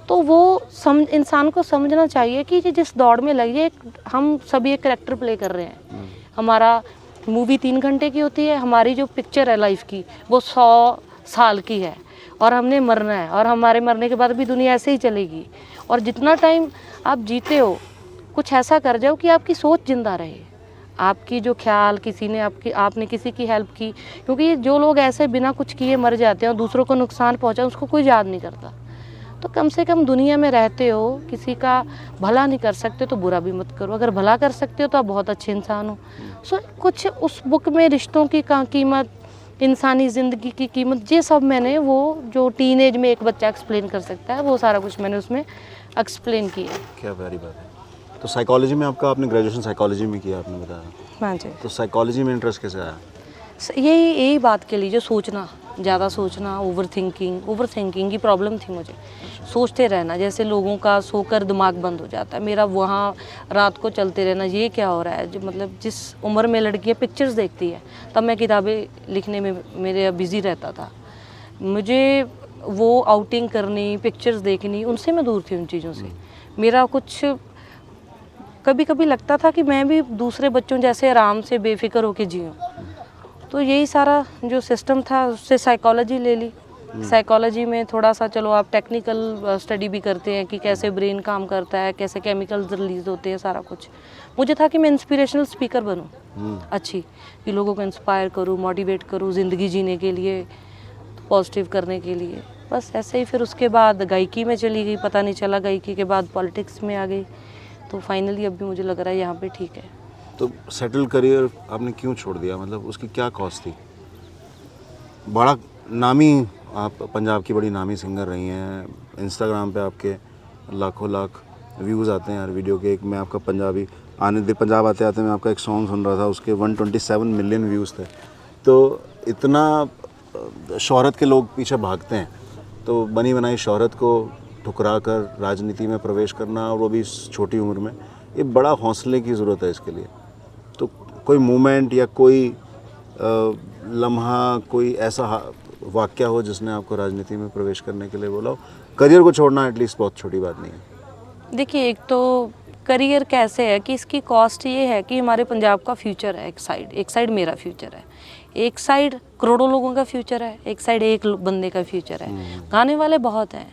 तो वो इंसान को समझना चाहिए कि जिस दौड़ में लगे, हम सभी एक कैरेक्टर प्ले कर रहे हैं। हमारा मूवी 3 घंटे की होती है, हमारी जो पिक्चर है लाइफ की वो 100 साल की है, और हमने मरना है, और हमारे मरने के बाद भी दुनिया ऐसे ही चलेगी। और जितना टाइम आप जीते हो, कुछ ऐसा कर जाओ कि आपकी सोच जिंदा रहे, आपकी जो ख्याल, आपने किसी की हेल्प की। क्योंकि जो लोग ऐसे बिना कुछ किए मर जाते हैं और दूसरों को नुकसान पहुंचा, उसको कोई याद नहीं करता। तो कम से कम दुनिया में रहते हो, किसी का भला नहीं कर सकते तो बुरा भी मत करो, अगर भला कर सकते हो तो आप बहुत अच्छे इंसान हो। सो कुछ उस बुक में रिश्तों की कीमत, इंसानी ज़िंदगी की कीमत, ये सब मैंने, वो जो टीनेज में एक बच्चा एक्सप्लेन कर सकता है, वो सारा कुछ मैंने उसमें एक्सप्लेन किया। क्या प्यारी बात है। तो साइकोलॉजी में आपने ग्रेजुएशन साइकोलॉजी में किया, आपने बताया। हाँ जी। तो साइकोलॉजी में इंटरेस्ट कैसे आया? यही बात के लिए, जो सोचना, ज़्यादा सोचना, ओवर थिंकिंग की प्रॉब्लम थी मुझे। सोचते रहना, जैसे लोगों का सोकर दिमाग बंद हो जाता है, मेरा वहाँ रात को चलते रहना, ये क्या हो रहा है। जो मतलब जिस उम्र में लड़कियाँ पिक्चर्स देखती है, तब मैं किताबें लिखने में मेरे बिज़ी रहता था। मुझे वो आउटिंग करनी, पिक्चर्स देखनी, उनसे मैं दूर थी, उन चीज़ों से। मेरा कुछ कभी कभी लगता था कि मैं भी दूसरे बच्चों जैसे आराम से बेफिक्र होकर जीऊँ। तो यही सारा जो सिस्टम था, उससे साइकोलॉजी ले ली। साइकोलॉजी में थोड़ा सा, चलो आप टेक्निकल स्टडी भी करते हैं कि कैसे ब्रेन काम करता है, कैसे केमिकल्स रिलीज होते हैं, सारा कुछ। मुझे था कि मैं इंस्पिरेशनल स्पीकर बनूं, अच्छी, कि लोगों को इंस्पायर करूं, मोटिवेट करूं ज़िंदगी जीने के लिए, पॉजिटिव करने के लिए। बस ऐसे ही फिर उसके बाद गायकी में चली गई, पता नहीं चला, गायकी के बाद पॉलिटिक्स में आ गई। तो फाइनली अभी मुझे लग रहा है यहाँ पे ठीक है। तो सेटल करियर आपने क्यों छोड़ दिया, मतलब उसकी क्या कॉस्ट थी? बड़ा नामी, आप पंजाब की बड़ी नामी सिंगर रही हैं, इंस्टाग्राम पे आपके लाख व्यूज़ आते हैं हर वीडियो के। एक मैं आपका पंजाब आते आते मैं आपका एक सॉन्ग सुन रहा था, उसके 127 मिलियन व्यूज़ थे। तो इतना शोहरत के लोग पीछे भागते हैं, तो बनी बनाई शोहरत को ठुकरा कर राजनीति में प्रवेश करना, और वो भी इस छोटी उम्र में, ये बड़ा हौसले की ज़रूरत है इसके लिए। तो कोई मोमेंट या कोई लम्हा, कोई ऐसा वाक़या हो जिसने आपको राजनीति में प्रवेश करने के लिए बोला हो? करियर को छोड़ना एटलीस्ट बहुत छोटी बात नहीं है। देखिए, एक तो करियर कैसे है कि इसकी कॉस्ट ये है कि हमारे पंजाब का फ्यूचर है, एक साइड मेरा फ्यूचर है, एक साइड करोड़ों लोगों का फ्यूचर है, एक साइड एक बंदे का फ्यूचर है। गाने वाले बहुत हैं,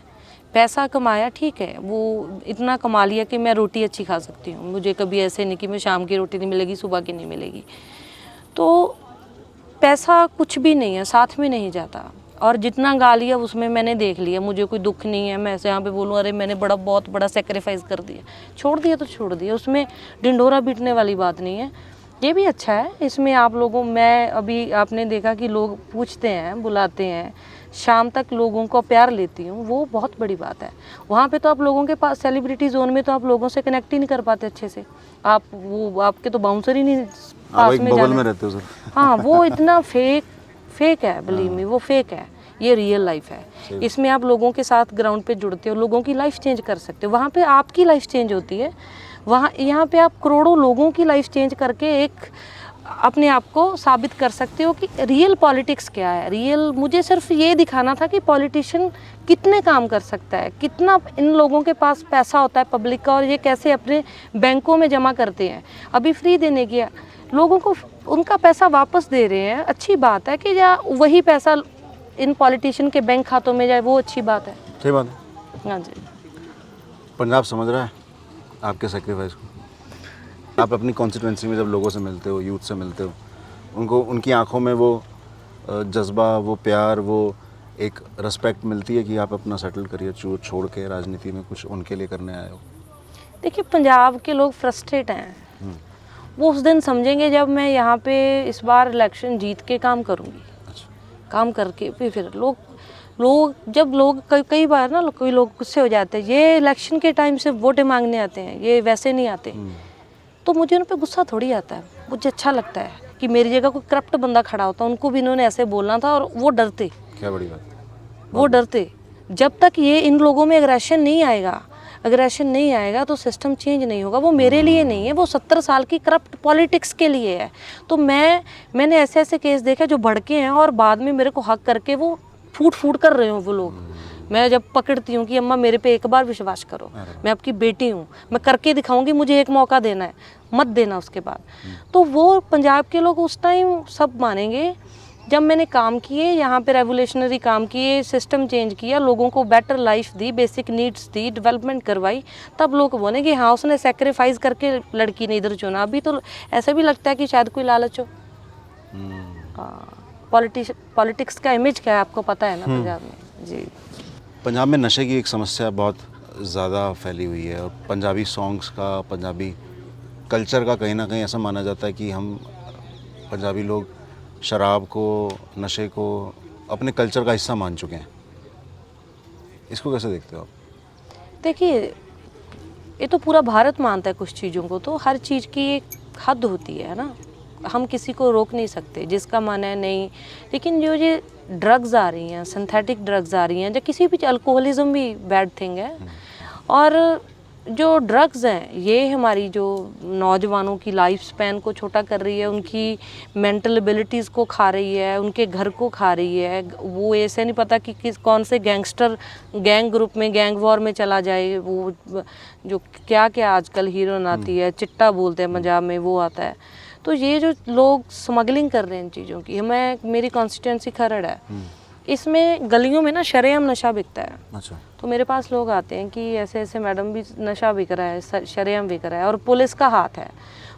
पैसा कमाया ठीक है, वो इतना कमा लिया कि मैं रोटी अच्छी खा सकती हूँ, मुझे कभी ऐसे नहीं कि मैं शाम की रोटी नहीं मिलेगी, सुबह की नहीं मिलेगी। तो पैसा कुछ भी नहीं है, साथ में नहीं जाता। और जितना गा लिया उसमें मैंने देख लिया, मुझे कोई दुख नहीं है। मैं ऐसे यहाँ पे बोलूँ अरे मैंने बहुत बड़ा सेक्रीफाइस कर दिया, छोड़ दिया तो छोड़ दिया, उसमें ढिंढोरा पीटने वाली बात नहीं है। ये भी अच्छा है, इसमें आप लोगों, मैं अभी आपने देखा कि लोग पूछते हैं, बुलाते हैं, शाम तक लोगों को प्यार लेती हूँ, वो बहुत बड़ी बात है। वहाँ पे तो आप लोगों के पास सेलिब्रिटी जोन में तो आप लोगों से कनेक्ट ही नहीं कर पाते अच्छे से, आप वो आपके तो बाउंसर ही नहीं पास में बबल में रहते हो सर। हाँ, वो इतना फेक है, बिलीव मी, वो फेक है। ये रियल लाइफ है, इसमें आप लोगों के साथ ग्राउंड पे जुड़ते हो, लोगों की लाइफ चेंज कर सकते हो। वहाँ पे आपकी लाइफ चेंज होती है, वहाँ यहाँ पे आप करोड़ों लोगों की लाइफ चेंज करके एक अपने आप को साबित कर सकते हो कि रियल पॉलिटिक्स क्या है। रियल मुझे सिर्फ ये दिखाना था कि पॉलिटिशियन कितने काम कर सकता है, कितना इन लोगों के पास पैसा होता है पब्लिक का, और ये कैसे अपने बैंकों में जमा करते हैं। अभी फ्री देने की लोगों को उनका पैसा वापस दे रहे हैं, अच्छी बात है कि या वही पैसा इन पॉलिटिशियन के बैंक खातों में जाए, वो अच्छी बात है। सही बात है। हाँ जी। पंजाब समझ रहा है आपके सेक्रीफाइस को। आप अपनी कॉन्स्टिट्यूंसी में जब लोगों से मिलते हो, यूथ से मिलते हो, उनको उनकी आंखों में वो जज्बा, वो प्यार, वो एक रिस्पेक्ट मिलती है कि आप अपना सेटल करियर छोड़ के राजनीति में कुछ उनके लिए करने आए हो? देखिए, पंजाब के लोग फ्रस्ट्रेट हैं, वो उस दिन समझेंगे जब मैं यहाँ पे इस बार इलेक्शन जीत के काम करूँगी। काम करके फिर लोग कई बार ना कोई लोग गुस्से हो जाते हैं, ये इलेक्शन के टाइम से वोटें मांगने आते हैं, ये वैसे नहीं आते। तो मुझे उन पे गुस्सा थोड़ी आता है, मुझे अच्छा लगता है कि मेरी जगह कोई करप्ट बंदा खड़ा होता, उनको भी इन्होंने ऐसे बोलना था, और वो डरते। क्या बड़ी बात, वो डरते। जब तक ये इन लोगों में एग्रेशन नहीं आएगा तो सिस्टम चेंज नहीं होगा। वो मेरे लिए नहीं है, वो 70 साल की करप्ट पॉलिटिक्स के लिए है। तो मैंने ऐसे केस देखे जो भड़के हैं और बाद में मेरे को हक करके वो फूट कर रहे हो वो लोग। मैं जब पकड़ती हूँ कि अम्मा मेरे पे एक बार विश्वास करो, मैं आपकी बेटी हूँ, मैं करके दिखाऊंगी, मुझे एक मौका देना है, मत देना उसके बाद। तो वो पंजाब के लोग उस टाइम सब मानेंगे जब मैंने काम किए, यहाँ पे रेवोल्यूशनरी काम किए, सिस्टम चेंज किया, लोगों को बेटर लाइफ दी, बेसिक नीड्स दी, डेवलपमेंट करवाई, तब लोग बोलेंगे हाँ उसने सेक्रीफाइस करके लड़की ने इधर चुना। अभी तो ऐसा भी लगता है कि शायद कोई लालच हो। हाँ, पॉलिटिक्स का इमेज क्या है आपको पता है ना पंजाब में। जी, पंजाब में नशे की एक समस्या बहुत ज़्यादा फैली हुई है, और पंजाबी सॉन्ग्स का, पंजाबी कल्चर का कहीं ना कहीं ऐसा माना जाता है कि हम पंजाबी लोग शराब को, नशे को अपने कल्चर का हिस्सा मान चुके हैं। इसको कैसे देखते हो आप? देखिए, ये तो पूरा भारत मानता है कुछ चीज़ों को, तो हर चीज़ की एक हद होती है ना, हम किसी को रोक नहीं सकते, जिसका मन है नहीं। लेकिन जो ये ड्रग्स आ रही हैं, सिंथेटिक ड्रग्स आ रही हैं, या किसी भी, अल्कोहलिज्म भी बैड थिंग है, और जो ड्रग्स हैं ये हमारी जो नौजवानों की लाइफ स्पैन को छोटा कर रही है, उनकी मेंटल एबिलिटीज़ को खा रही है, उनके घर को खा रही है। वो ऐसे नहीं पता कि कौन से गैंग ग्रुप में, गैंग वॉर में चला जाए। वो जो क्या आजकल हीरोइन आती है, चिट्टा बोलते हैं पंजाब में, वो आता है। तो ये जो लोग स्मगलिंग कर रहे हैं इन चीज़ों की, मेरी कॉन्स्टिट्यूंसी खरड़ है, इसमें गलियों में ना शरेआम नशा बिकता है। अच्छा। तो मेरे पास लोग आते हैं कि ऐसे मैडम भी नशा बिक रहा है, शरेआम बिक रहा है, और पुलिस का हाथ है।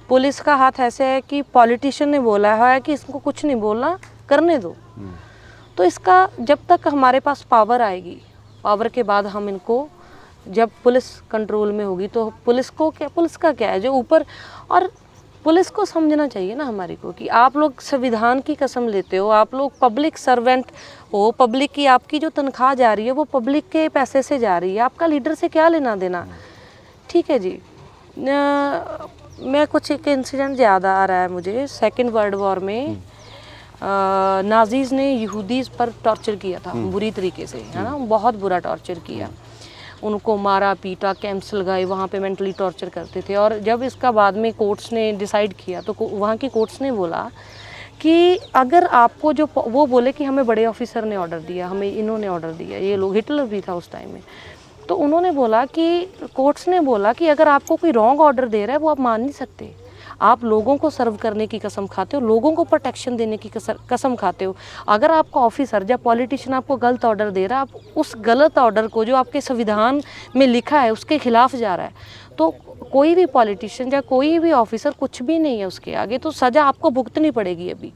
पुलिस का हाथ ऐसे है कि पॉलिटिशियन ने बोला है कि इसको कुछ नहीं बोलना, करने दो। तो इसका जब तक हमारे पास पावर आएगी, पावर के बाद हम इनको, जब पुलिस कंट्रोल में होगी तो पुलिस का क्या है जो ऊपर, और पुलिस को समझना चाहिए ना हमारी को कि आप लोग संविधान की कसम लेते हो, आप लोग पब्लिक सर्वेंट हो, पब्लिक की आपकी जो तनख्वाह जा रही है वो पब्लिक के पैसे से जा रही है, आपका लीडर से क्या लेना देना। ठीक है जी। मैं कुछ एक इंसिडेंट ज़्यादा आ रहा है मुझे, सेकेंड वर्ल्ड वॉर में नाजीज़ ने यहूदीज़ पर टॉर्चर किया था बुरी तरीके से, है ना, बहुत बुरा टॉर्चर किया। उनको मारा पीटा, कैंप्स लगाए, वहाँ पे मेंटली टॉर्चर करते थे। और जब इसका बाद में कोर्ट्स ने डिसाइड किया तो वहाँ की कोर्ट्स ने बोला कि अगर आपको जो वो बोले कि हमें बड़े ऑफिसर ने ऑर्डर दिया, हमें इन्होंने ऑर्डर दिया, ये लोग, हिटलर भी था उस टाइम में, तो उन्होंने बोला कि कोर्ट्स ने बोला कि अगर आपको कोई रॉन्ग ऑर्डर दे रहा है वो आप मान नहीं सकते। आप लोगों को सर्व करने की कसम खाते हो, लोगों को प्रोटेक्शन देने की कसम खाते हो। अगर आपका ऑफिसर या पॉलिटिशियन आपको गलत ऑर्डर दे रहा है, आप उस गलत ऑर्डर को जो आपके संविधान में लिखा है उसके खिलाफ जा रहा है, तो कोई भी पॉलिटिशियन या कोई भी ऑफिसर कुछ भी नहीं है उसके आगे, तो सज़ा आपको भुगतनी पड़ेगी अभी।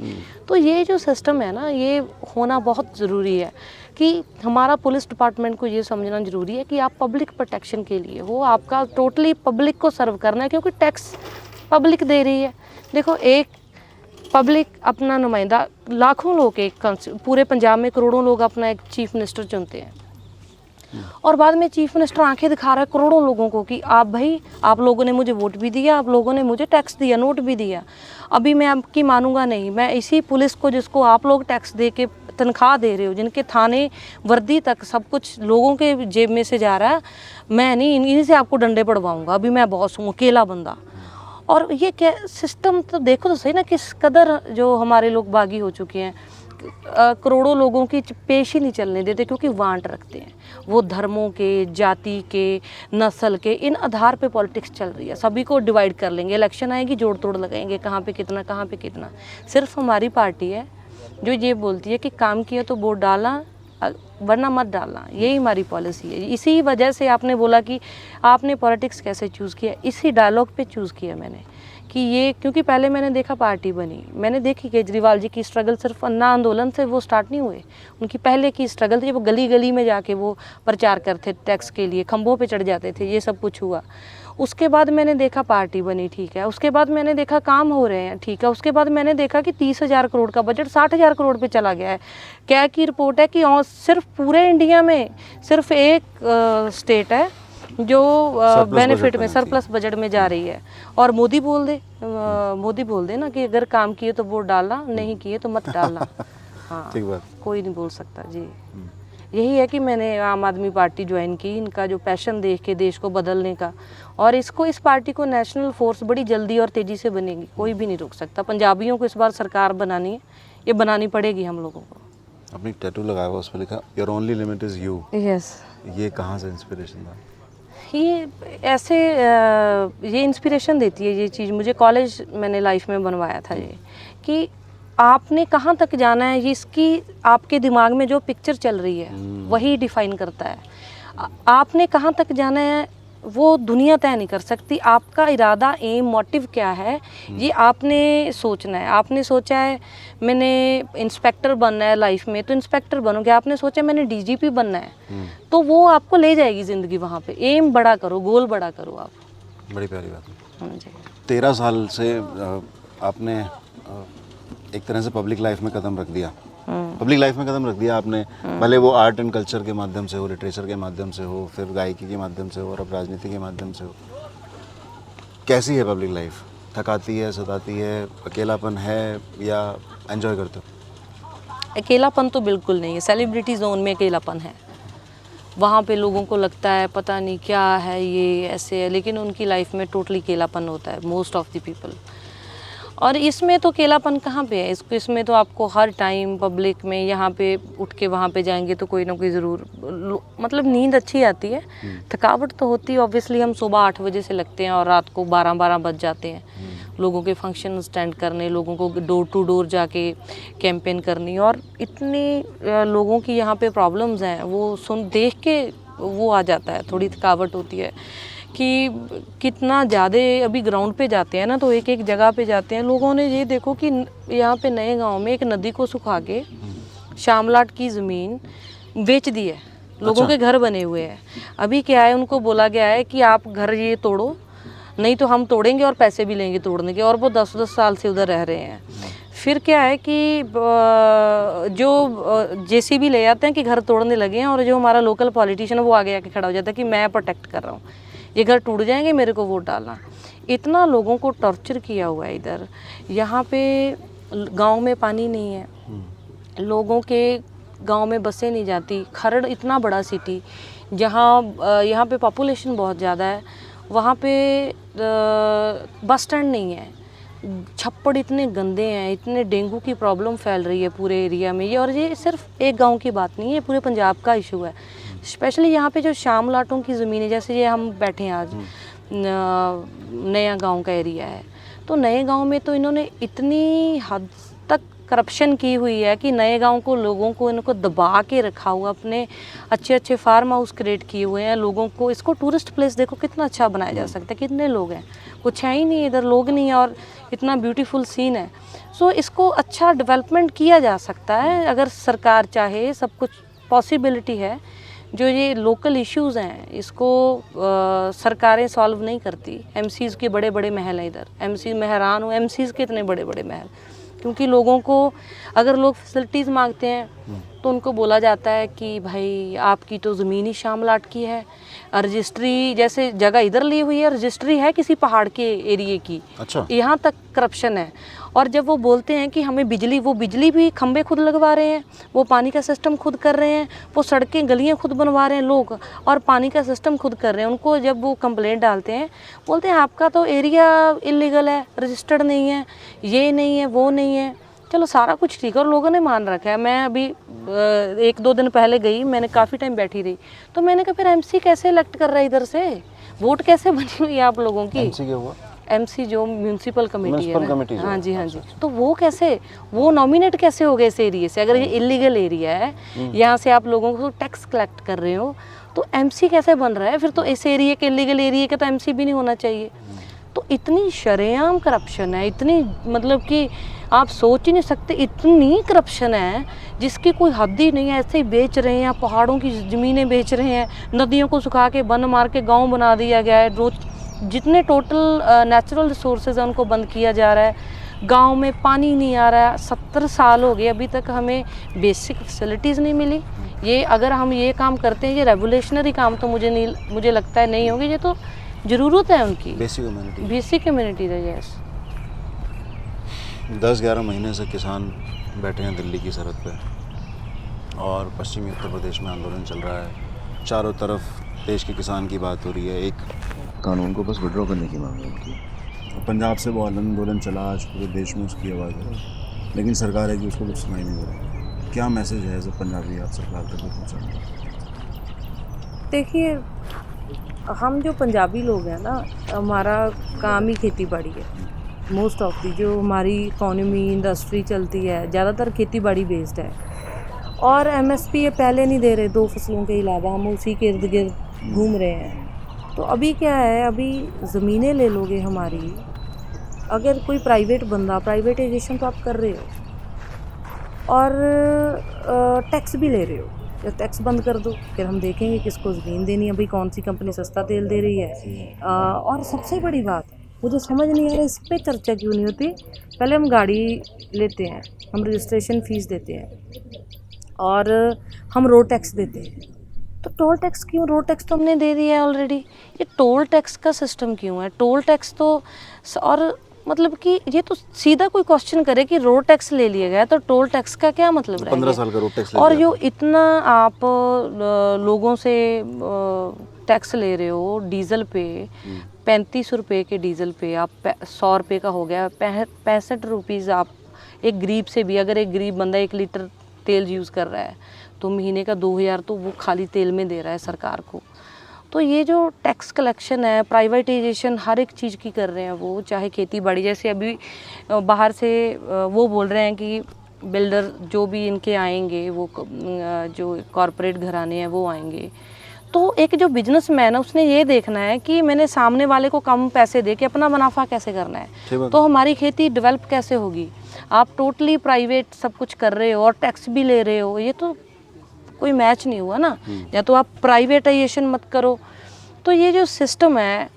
तो ये जो सिस्टम है ना, ये होना बहुत ज़रूरी है कि हमारा पुलिस डिपार्टमेंट को ये समझना ज़रूरी है कि आप पब्लिक प्रोटेक्शन के लिए हो, आपका टोटली पब्लिक को सर्व करना है, क्योंकि टैक्स पब्लिक दे रही है। देखो, एक पब्लिक अपना नुमाइंदा, लाखों लोग, एक पूरे पंजाब में करोड़ों लोग अपना एक चीफ मिनिस्टर चुनते हैं, और बाद में चीफ मिनिस्टर आंखें दिखा रहा है करोड़ों लोगों को कि आप भाई, आप लोगों ने मुझे वोट भी दिया, आप लोगों ने मुझे टैक्स दिया, नोट भी दिया, अभी मैं आपकी मानूंगा नहीं। मैं इसी पुलिस को, जिसको आप लोग टैक्स दे के तनख्वाह दे रहे हो, जिनके थाने वर्दी तक सब कुछ लोगों के जेब में से जा रहा है, मैं नहीं, इन्हीं से आपको डंडे पड़वाऊंगा, अभी मैं बॉस हूँ, अकेला बंदा। और ये क्या सिस्टम, तो देखो तो सही ना किस कदर जो हमारे लोग बागी हो चुके हैं। करोड़ों लोगों की पेश ही नहीं चलने देते, क्योंकि वांट रखते हैं वो धर्मों के, जाति के, नस्ल के, इन आधार पे पॉलिटिक्स चल रही है। सभी को डिवाइड कर लेंगे, इलेक्शन आएगी जोड़ तोड़ लगाएंगे, कहाँ पे कितना, कहाँ पे कितना। सिर्फ हमारी पार्टी है जो ये बोलती है कि काम किया तो वोट डालना, वरना मत डालना, यही हमारी पॉलिसी है। इसी वजह से आपने बोला कि आपने पॉलिटिक्स कैसे चूज़ किया, इसी डायलॉग पे चूज़ किया मैंने कि ये, क्योंकि पहले मैंने देखा पार्टी बनी, मैंने देखी केजरीवाल जी की स्ट्रगल सिर्फ अन्ना आंदोलन से वो स्टार्ट नहीं हुए, उनकी पहले की स्ट्रगल थी, वो गली गली में जाके वो प्रचार करते टैक्स के लिए, खंभों पे चढ़ जाते थे, ये सब कुछ हुआ। उसके बाद मैंने देखा पार्टी बनी, ठीक है, उसके बाद मैंने देखा काम हो रहे हैं, ठीक है, उसके बाद मैंने देखा कि 30,000 करोड़ का बजट 60,000 करोड़ पे चला गया है। क्या की रिपोर्ट है कि सिर्फ पूरे इंडिया में सिर्फ एक स्टेट है जो बेनिफिट में, सरप्लस बजट में जा रही है। और मोदी बोल दे ना कि अगर काम किए तो वोट डालना, नहीं किए तो मत डालना। हाँ, ठीक बात, कोई नहीं बोल सकता जी। यही है कि मैंने आम आदमी पार्टी ज्वाइन की, इनका जो पैशन देख के देश को बदलने का, और इस पार्टी को नेशनल फोर्स बड़ी जल्दी और तेज़ी से बनेगी, कोई भी नहीं रोक सकता। पंजाबियों को इस बार सरकार बनानी है, ये बनानी पड़ेगी हम लोगों को। अपनी टैटू लगाया हुआ, उस पर लिखा your only limit is you. Yes. ये कहाँ से इंस्पिरेशन था? ये ऐसे ये इंस्पिरेशन देती है ये चीज़ मुझे, कॉलेज मैंने लाइफ में बनवाया था ये, कि आपने कहाँ तक जाना है, ये इसकी आपके दिमाग में जो पिक्चर चल रही है वही डिफाइन करता है। आपने कहाँ तक जाना है वो दुनिया तय नहीं कर सकती। आपका इरादा, एम, मोटिव क्या है, ये आपने सोचना है। आपने सोचा है मैंने इंस्पेक्टर बनना है लाइफ में, तो इंस्पेक्टर बनोगे। आपने सोचा मैंने डीजीपी बनना है, तो वो आपको ले जाएगी ज़िंदगी वहाँ पे। एम बड़ा करो, गोल बड़ा करो आप। बड़ी प्यारी बात है। 13 साल से आपने एक तरह से पब्लिक लाइफ में कदम रख दिया, आपने, भले वो आर्ट एंड कल्चर के माध्यम से हो, लिटरेचर के माध्यम से हो, फिर गायकी के माध्यम से हो, और अब राजनीति के माध्यम से हो। कैसी है पब्लिक लाइफ? थकाती है, सताती है, अकेलापन है, या एंजॉय करते हो? अकेलापन तो बिल्कुल नहीं है। सेलिब्रिटी जोन में अकेलापन है, वहाँ पे लोगों को लगता है पता नहीं क्या है, ये ऐसे है, लेकिन उनकी लाइफ में टोटली अकेलापन होता है, मोस्ट ऑफ द पीपल। और इसमें तो अकेलापन कहाँ पे है, इसमें तो आपको हर टाइम पब्लिक में, यहाँ पे उठ के वहाँ पे जाएंगे तो कोई ना कोई ज़रूर, मतलब नींद अच्छी आती है, थकावट तो होती है ऑब्वियसली। हम सुबह 8 बजे से लगते हैं और रात को 12 बज जाते हैं, लोगों के फंक्शन अटेंड करने, लोगों को डोर टू डोर जाके कैंपेन करनी, और इतनी लोगों की यहाँ पे प्रॉब्लम्स हैं, वो देख के वो आ जाता है, थोड़ी थकावट होती है कि कितना ज़्यादा। अभी ग्राउंड पे जाते हैं ना, तो एक एक जगह पे जाते हैं, लोगों ने ये देखो कि यहाँ पे नए गांव में एक नदी को सुखा के शामलाट की ज़मीन बेच दी है। लोगों के घर बने हुए हैं। अभी क्या है, उनको बोला गया है कि आप घर ये तोड़ो, नहीं तो हम तोड़ेंगे और पैसे भी लेंगे तोड़ने के, और वो 10-10 साल से उधर रह रहे हैं। फिर क्या है कि जो जेसीबी ले जाते हैं कि घर तोड़ने लगे हैं, और जो हमारा लोकल पॉलिटिशियन है वो आगे आके खड़ा हो जाता है कि मैं प्रोटेक्ट कर रहा हूँ, ये घर टूट जाएंगे, मेरे को वोट डालना। इतना लोगों को टॉर्चर किया हुआ है इधर। यहाँ पे गांव में पानी नहीं है, लोगों के गांव में बसें नहीं जाती। खरड़ इतना बड़ा सिटी जहाँ यहाँ पे पॉपुलेशन बहुत ज़्यादा है, वहाँ पे बस स्टैंड नहीं है, छप्पड़ इतने गंदे हैं, इतने डेंगू की प्रॉब्लम फैल रही है पूरे एरिया में ये। और ये सिर्फ एक गांव की बात नहीं है, पूरे पंजाब का इशू है। स्पेशली यहाँ पे जो शाम लाटों की ज़मीनें, जैसे ये हम बैठे हैं आज, नया गांव का एरिया है, तो नए गांव में तो इन्होंने इतनी हद तक करप्शन की हुई है कि नए गांव को, लोगों को इनको दबा के रखा हुआ, अपने अच्छे अच्छे फार्म हाउस क्रिएट किए हुए हैं लोगों को। इसको टूरिस्ट प्लेस देखो कितना अच्छा बनाया जा सकता है, कितने लोग हैं, कुछ है ही नहीं इधर, लोग नहीं है और इतना ब्यूटीफुल सीन है। सो इसको अच्छा डेवलपमेंट किया जा सकता है अगर सरकार चाहे, सब कुछ पॉसिबिलिटी है। जो ये लोकल इश्यूज़ हैं इसको सरकारें सॉल्व नहीं करती। एमसीज़ के बड़े बड़े महल हैं इधर, एमसी मैं हैरान हूँ, एमसीज़ के इतने बड़े बड़े महल, क्योंकि लोगों को अगर लोग फैसिलिटीज़ मांगते हैं तो उनको बोला जाता है कि भाई आपकी तो ज़मीन ही शामलाट की है, रजिस्ट्री जैसे जगह इधर ली हुई है, रजिस्ट्री है किसी पहाड़ के एरिए की। अच्छा, यहाँ तक करप्शन है। और जब वो बोलते हैं कि हमें बिजली, वो बिजली भी खंबे खुद लगवा रहे हैं, वो पानी का सिस्टम खुद कर रहे हैं, वो सड़कें गलियाँ खुद बनवा रहे हैं लोग, और पानी का सिस्टम खुद कर रहे हैं। उनको जब वो कंप्लेंट डालते हैं, बोलते हैं आपका तो एरिया इलीगल है, रजिस्टर्ड नहीं है, ये नहीं है, वो नहीं है। चलो सारा कुछ ठीक है और लोगों ने मान रखा है। मैं अभी 1-2 दिन पहले गई, मैंने काफ़ी टाइम बैठी रही, तो मैंने कहा फिर एमसी कैसे इलेक्ट कर रहा है इधर से, वोट कैसे बनी हुई है आप लोगों की? एमसी क्या हुआ? एमसी जो म्यूनसिपल कमेटी है ना, हाँ जी, हाँ जी, अच्छा। तो वो कैसे, वो नॉमिनेट कैसे हो गए इस एरिया से? अगर ये इलीगल एरिया है, यहाँ से आप लोगों को टैक्स कलेक्ट कर रहे हो, तो एमसी कैसे बन रहा है? फिर तो इस एरिया के, इलीगल एरिया का तो एमसी भी नहीं होना चाहिए। तो इतनी शरेआम करप्शन है, इतनी मतलब कि आप सोच ही नहीं सकते, इतनी करप्शन है जिसकी कोई हद ही नहीं है। ऐसे ही बेच रहे हैं, पहाड़ों की ज़मीनें बेच रहे हैं, नदियों को सुखा के बंद मार के गांव बना दिया गया है। रोज जितने टोटल नेचुरल रिसोर्सेज हैं उनको बंद किया जा रहा है। गांव में पानी नहीं आ रहा है, 70 साल हो गए अभी तक हमें बेसिक फैसिलिटीज़ नहीं मिली। ये अगर हम ये काम करते हैं, ये रेवोल्यूशनरी काम तो मुझे लगता है नहीं होगी, ये तो ज़रूरत है उनकी, बेसिक कम्युनिटीज़ है। यस, 10-11 महीने से किसान बैठे हैं दिल्ली की सरहद पे और पश्चिमी उत्तर प्रदेश में आंदोलन चल रहा है। चारों तरफ देश के किसान की बात हो रही है। एक कानून को बस विड्रॉ करने की मांग है उनकी। पंजाब से वो आंदोलन चला, आज पूरे देश में उसकी आवाज़ है, लेकिन सरकार है कि उसको कुछ सुनाई नहीं दे रहा। क्या मैसेज है एज अ पंजाबी आप सरकार तक पहुँचाना? देखिए हम जो पंजाबी लोग हैं ना, हमारा काम ही खेती बाड़ी है। मोस्ट ऑफ दी जो हमारी इकोनॉमी, इंडस्ट्री चलती है ज़्यादातर खेती बाड़ी बेस्ड है। और एमएसपी ये पहले नहीं दे रहे, 2 फसलों के अलावा हम उसी के इर्द गिर्द घूम रहे हैं। तो अभी क्या है, अभी ज़मीनें ले लोगे हमारी, अगर कोई प्राइवेट बंदा, प्राइवेटाइजेशन तो आप कर रहे हो और टैक्स भी ले रहे हो, जब टैक्स बंद कर दो फिर हम देखेंगे किसको ज़मीन देनी है। अभी कौन सी कंपनी सस्ता तेल दे रही है। और सबसे बड़ी बात मुझे समझ नहीं आ रहा, इस पर चर्चा क्यों नहीं होती। पहले हम गाड़ी लेते हैं, हम रजिस्ट्रेशन फ़ीस देते हैं और हम रोड टैक्स देते हैं, तो टोल टैक्स क्यों? रोड टैक्स तो हमने दे दिया है ऑलरेडी, ये टोल टैक्स का सिस्टम क्यों है? टोल टैक्स तो, और मतलब कि ये तो सीधा कोई क्वेश्चन करे कि रोड टैक्स ले लिया गया तो टोल टैक्स का क्या मतलब है? 15 साल का रोड टैक्स। और जो इतना आप लोगों से टैक्स ले रहे हो डीजल पे, 35 रुपये के डीजल पे आप 100 रुपये का हो गया, 65 रुपीज़ आप एक गरीब से भी, अगर एक गरीब बंदा 1 लीटर तेल यूज़ कर रहा है तो महीने का 2000 तो वो खाली तेल में दे रहा है सरकार को। तो ये जो टैक्स कलेक्शन है, प्राइवेटाइजेशन हर एक चीज़ की कर रहे हैं वो, चाहे खेती बाड़ी, जैसे अभी बाहर से वो बोल रहे हैं कि बिल्डर जो भी इनके आएंगे, वो जो कॉरपोरेट घराने हैं वो आएंगे। तो एक जो बिजनेसमैन है उसने ये देखना है कि मैंने सामने वाले को कम पैसे दे के अपना मुनाफा कैसे करना है, तो हमारी खेती डेवलप कैसे होगी। आप टोटली प्राइवेट सब कुछ कर रहे हो और टैक्स भी ले रहे हो, ये तो कोई मैच नहीं हुआ ना। या तो आप प्राइवेटाइजेशन मत करो। तो ये जो सिस्टम है,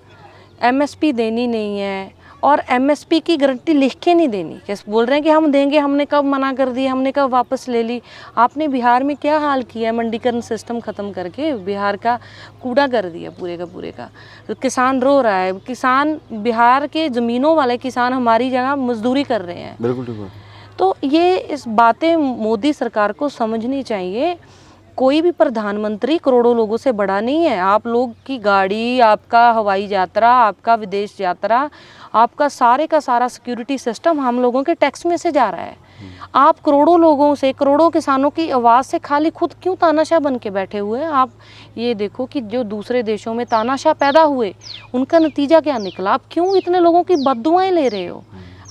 एमएसपी देनी नहीं है और एमएसपी की गारंटी लिख के नहीं देनी। कैसे बोल रहे हैं कि हम देंगे, हमने कब मना कर दिया, हमने कब वापस ले ली। आपने बिहार में क्या हाल किया है, मंडीकरण सिस्टम ख़त्म करके बिहार का कूड़ा कर दिया पूरे का पूरे का। तो किसान रो रहा है, किसान बिहार के ज़मीनों वाले किसान हमारी जगह मजदूरी कर रहे हैं। बिल्कुल ठीक है। तो ये इस बातें मोदी सरकार को समझनी चाहिए। कोई भी प्रधानमंत्री करोड़ों लोगों से बड़ा नहीं है। आप लोग की गाड़ी, आपका हवाई यात्रा, आपका विदेश यात्रा, आपका सारे का सारा सिक्योरिटी सिस्टम हम लोगों के टैक्स में से जा रहा है। आप करोड़ों लोगों से, करोड़ों किसानों की आवाज़ से खाली खुद क्यों तानाशाह बन के बैठे हुए हैं? आप ये देखो कि जो दूसरे देशों में तानाशाह पैदा हुए, उनका नतीजा क्या निकला। आप क्यों इतने लोगों की बद्दुआएं ले रहे हो?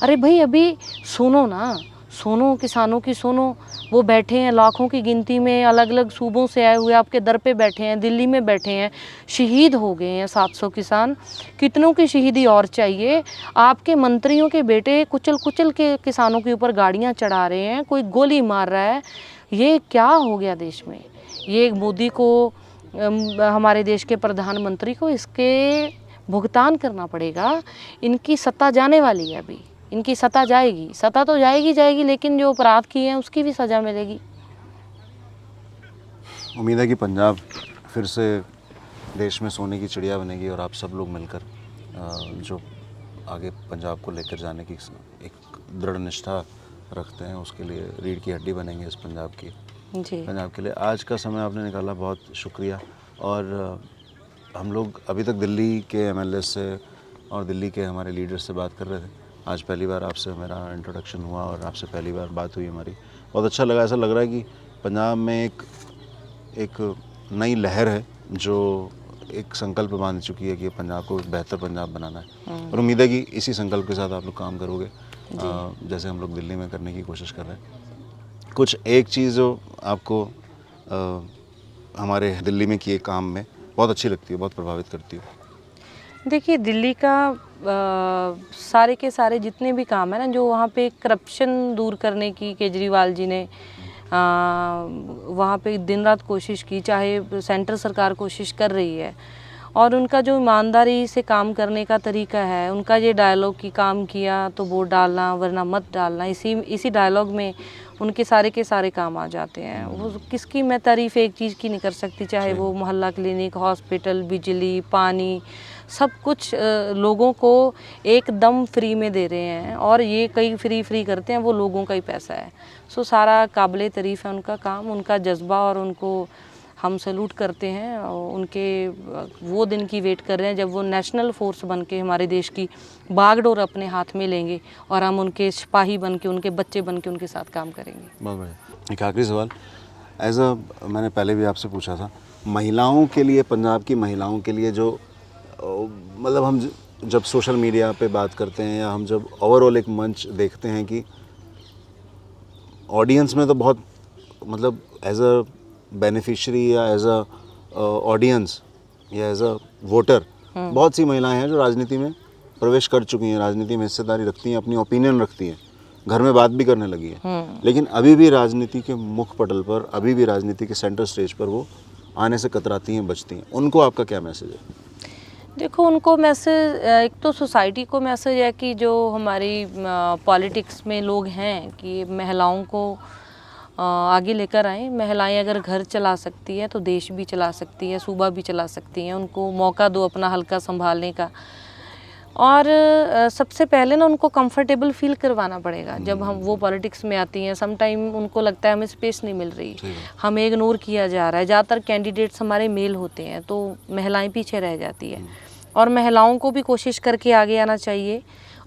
अरे भाई अभी सुनो ना, सुनो किसानों की सुनो। वो बैठे हैं लाखों की गिनती में, अलग अलग सूबों से आए हुए आपके दर पे बैठे हैं, दिल्ली में बैठे हैं, शहीद हो गए हैं 700 किसान। कितनों की शहीदी और चाहिए? आपके मंत्रियों के बेटे कुचल कुचल के किसानों के ऊपर गाड़ियां चढ़ा रहे हैं, कोई गोली मार रहा है। ये क्या हो गया देश में? ये मोदी को, हमारे देश के प्रधानमंत्री को इसके भुगतान करना पड़ेगा। इनकी सत्ता जाने वाली है, अभी इनकी सत्ता जाएगी, सत्ता तो जाएगी, लेकिन जो अपराध किए हैं उसकी भी सज़ा मिलेगी। उम्मीद है कि पंजाब फिर से देश में सोने की चिड़िया बनेगी और आप सब लोग मिलकर जो आगे पंजाब को लेकर जाने की एक दृढ़ निष्ठा रखते हैं, उसके लिए रीढ़ की हड्डी बनेंगे इस पंजाब की, जी पंजाब के लिए। आज का समय आपने निकाला, बहुत शुक्रिया। और हम लोग अभी तक दिल्ली के एमएलए से और दिल्ली के हमारे लीडर से बात कर रहे थे। आज पहली बार आपसे मेरा इंट्रोडक्शन हुआ और आपसे पहली बार बात हुई हमारी। बहुत अच्छा लगा। ऐसा लग रहा है कि पंजाब में एक नई लहर है जो एक संकल्प बांध चुकी है कि पंजाब को एक बेहतर पंजाब बनाना है। और उम्मीद है कि इसी संकल्प के साथ आप लोग काम करोगे, जैसे हम लोग दिल्ली में करने की कोशिश कर रहे हैं। कुछ एक चीज़ जो आपको हमारे दिल्ली में किए काम में बहुत अच्छी लगती है, बहुत प्रभावित करती है? देखिए, दिल्ली का सारे के सारे जितने भी काम है ना, जो वहाँ पे करप्शन दूर करने की केजरीवाल जी ने वहाँ पे दिन रात कोशिश की, चाहे सेंटर सरकार कोशिश कर रही है। और उनका जो ईमानदारी से काम करने का तरीका है, उनका ये डायलॉग कि काम किया तो वोट डालना वरना मत डालना, इसी डायलॉग में उनके सारे के सारे काम आ जाते हैं। वो किसकी मैं तारीफ़ एक चीज़ की नहीं कर सकती, चाहे वो मोहल्ला क्लिनिक, हॉस्पिटल, बिजली, पानी, सब कुछ लोगों को एकदम फ्री में दे रहे हैं। और ये कई फ्री करते हैं, वो लोगों का ही पैसा है। सो सारा काबिले तारीफ़ है उनका काम, उनका जज्बा, और उनको हम सैल्यूट करते हैं। और उनके वो दिन की वेट कर रहे हैं जब वो नेशनल फोर्स बन के हमारे देश की बागडोर अपने हाथ में लेंगे और हम उनके सिपाही बन के, उनके बच्चे बन के उनके साथ काम करेंगे। बहुत बढ़िया। एक आखिरी सवाल, मैंने पहले भी आपसे पूछा था, महिलाओं के लिए, पंजाब की महिलाओं के लिए जो मतलब हम जब सोशल मीडिया पे बात करते हैं या हम जब ओवरऑल एक मंच देखते हैं कि ऑडियंस में तो बहुत मतलब एज अ बेनिफिशियरी या एज अ ऑडियंस या एज अ वोटर बहुत सी महिलाएं हैं जो राजनीति में प्रवेश कर चुकी हैं, राजनीति में हिस्सेदारी रखती हैं, अपनी ओपिनियन रखती हैं, घर में बात भी करने लगी हैं। लेकिन अभी भी राजनीति के मुख्य पटल पर, अभी भी राजनीति के सेंटर स्टेज पर वो आने से कतराती हैं, बचती हैं। उनको आपका क्या मैसेज है? देखो, उनको मैसेज, एक तो सोसाइटी को मैसेज है कि जो हमारी पॉलिटिक्स में लोग हैं कि महिलाओं को आगे लेकर आएँ। महिलाएं अगर घर चला सकती है तो देश भी चला सकती है, सूबा भी चला सकती हैं। उनको मौका दो अपना हल्का संभालने का। और सबसे पहले ना उनको कंफर्टेबल फील करवाना पड़ेगा। जब हम वो पॉलिटिक्स में आती हैं, सम टाइम उनको लगता है हमें स्पेस नहीं मिल रही, हमें इग्नोर किया जा रहा है। ज़्यादातर कैंडिडेट्स हमारे मेल होते हैं तो महिलाएं पीछे रह जाती है। और महिलाओं को भी कोशिश करके आगे आना चाहिए,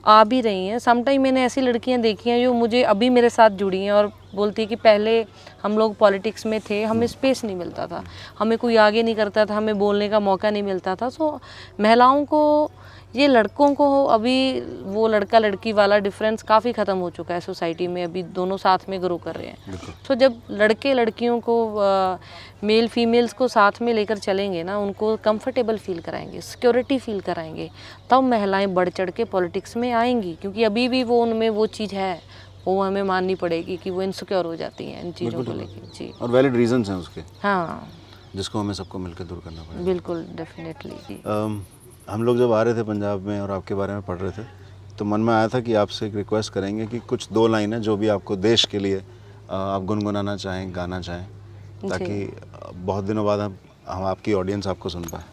आ भी रही हैं। सम टाइम मैंने ऐसी लड़कियां देखी हैं जो मुझे अभी मेरे साथ जुड़ी हैं और बोलती है कि पहले हम लोग पॉलिटिक्स में थे, हमें स्पेस नहीं मिलता था, हमें कोई आगे नहीं करता था, हमें बोलने का मौका नहीं मिलता था। सो महिलाओं को, ये लड़कों को अभी वो लड़का लड़की वाला डिफरेंस काफ़ी ख़त्म हो चुका है सोसाइटी में। अभी दोनों साथ में ग्रो कर रहे हैं। तो जब लड़के लड़कियों को, मेल फीमेल्स को साथ में लेकर चलेंगे ना, उनको कंफर्टेबल फील कराएंगे, सिक्योरिटी फील कराएंगे, तब महिलाएं बढ़ चढ़ के पॉलिटिक्स में आएंगी। क्योंकि अभी भी वो उनमें वो चीज़ है, वो हमें माननी पड़ेगी कि वो इनसिक्योर हो जाती हैं इन चीज़ों को लेकर। जी, और वैलिड रीजंस हैं उसके, हाँ, जिसको हमें सबको मिलकर दूर करना पड़ेगा। बिल्कुल, डेफिनेटली। जी, हम लोग जब आ रहे थे पंजाब में और आपके बारे में पढ़ रहे थे तो मन में आया था कि आपसे एक रिक्वेस्ट करेंगे कि कुछ 2 लाइनें जो भी आपको देश के लिए आप गुनगुनाना चाहें, गाना चाहें, ताकि बहुत दिनों बाद हम आपकी ऑडियंस आपको सुन पाए।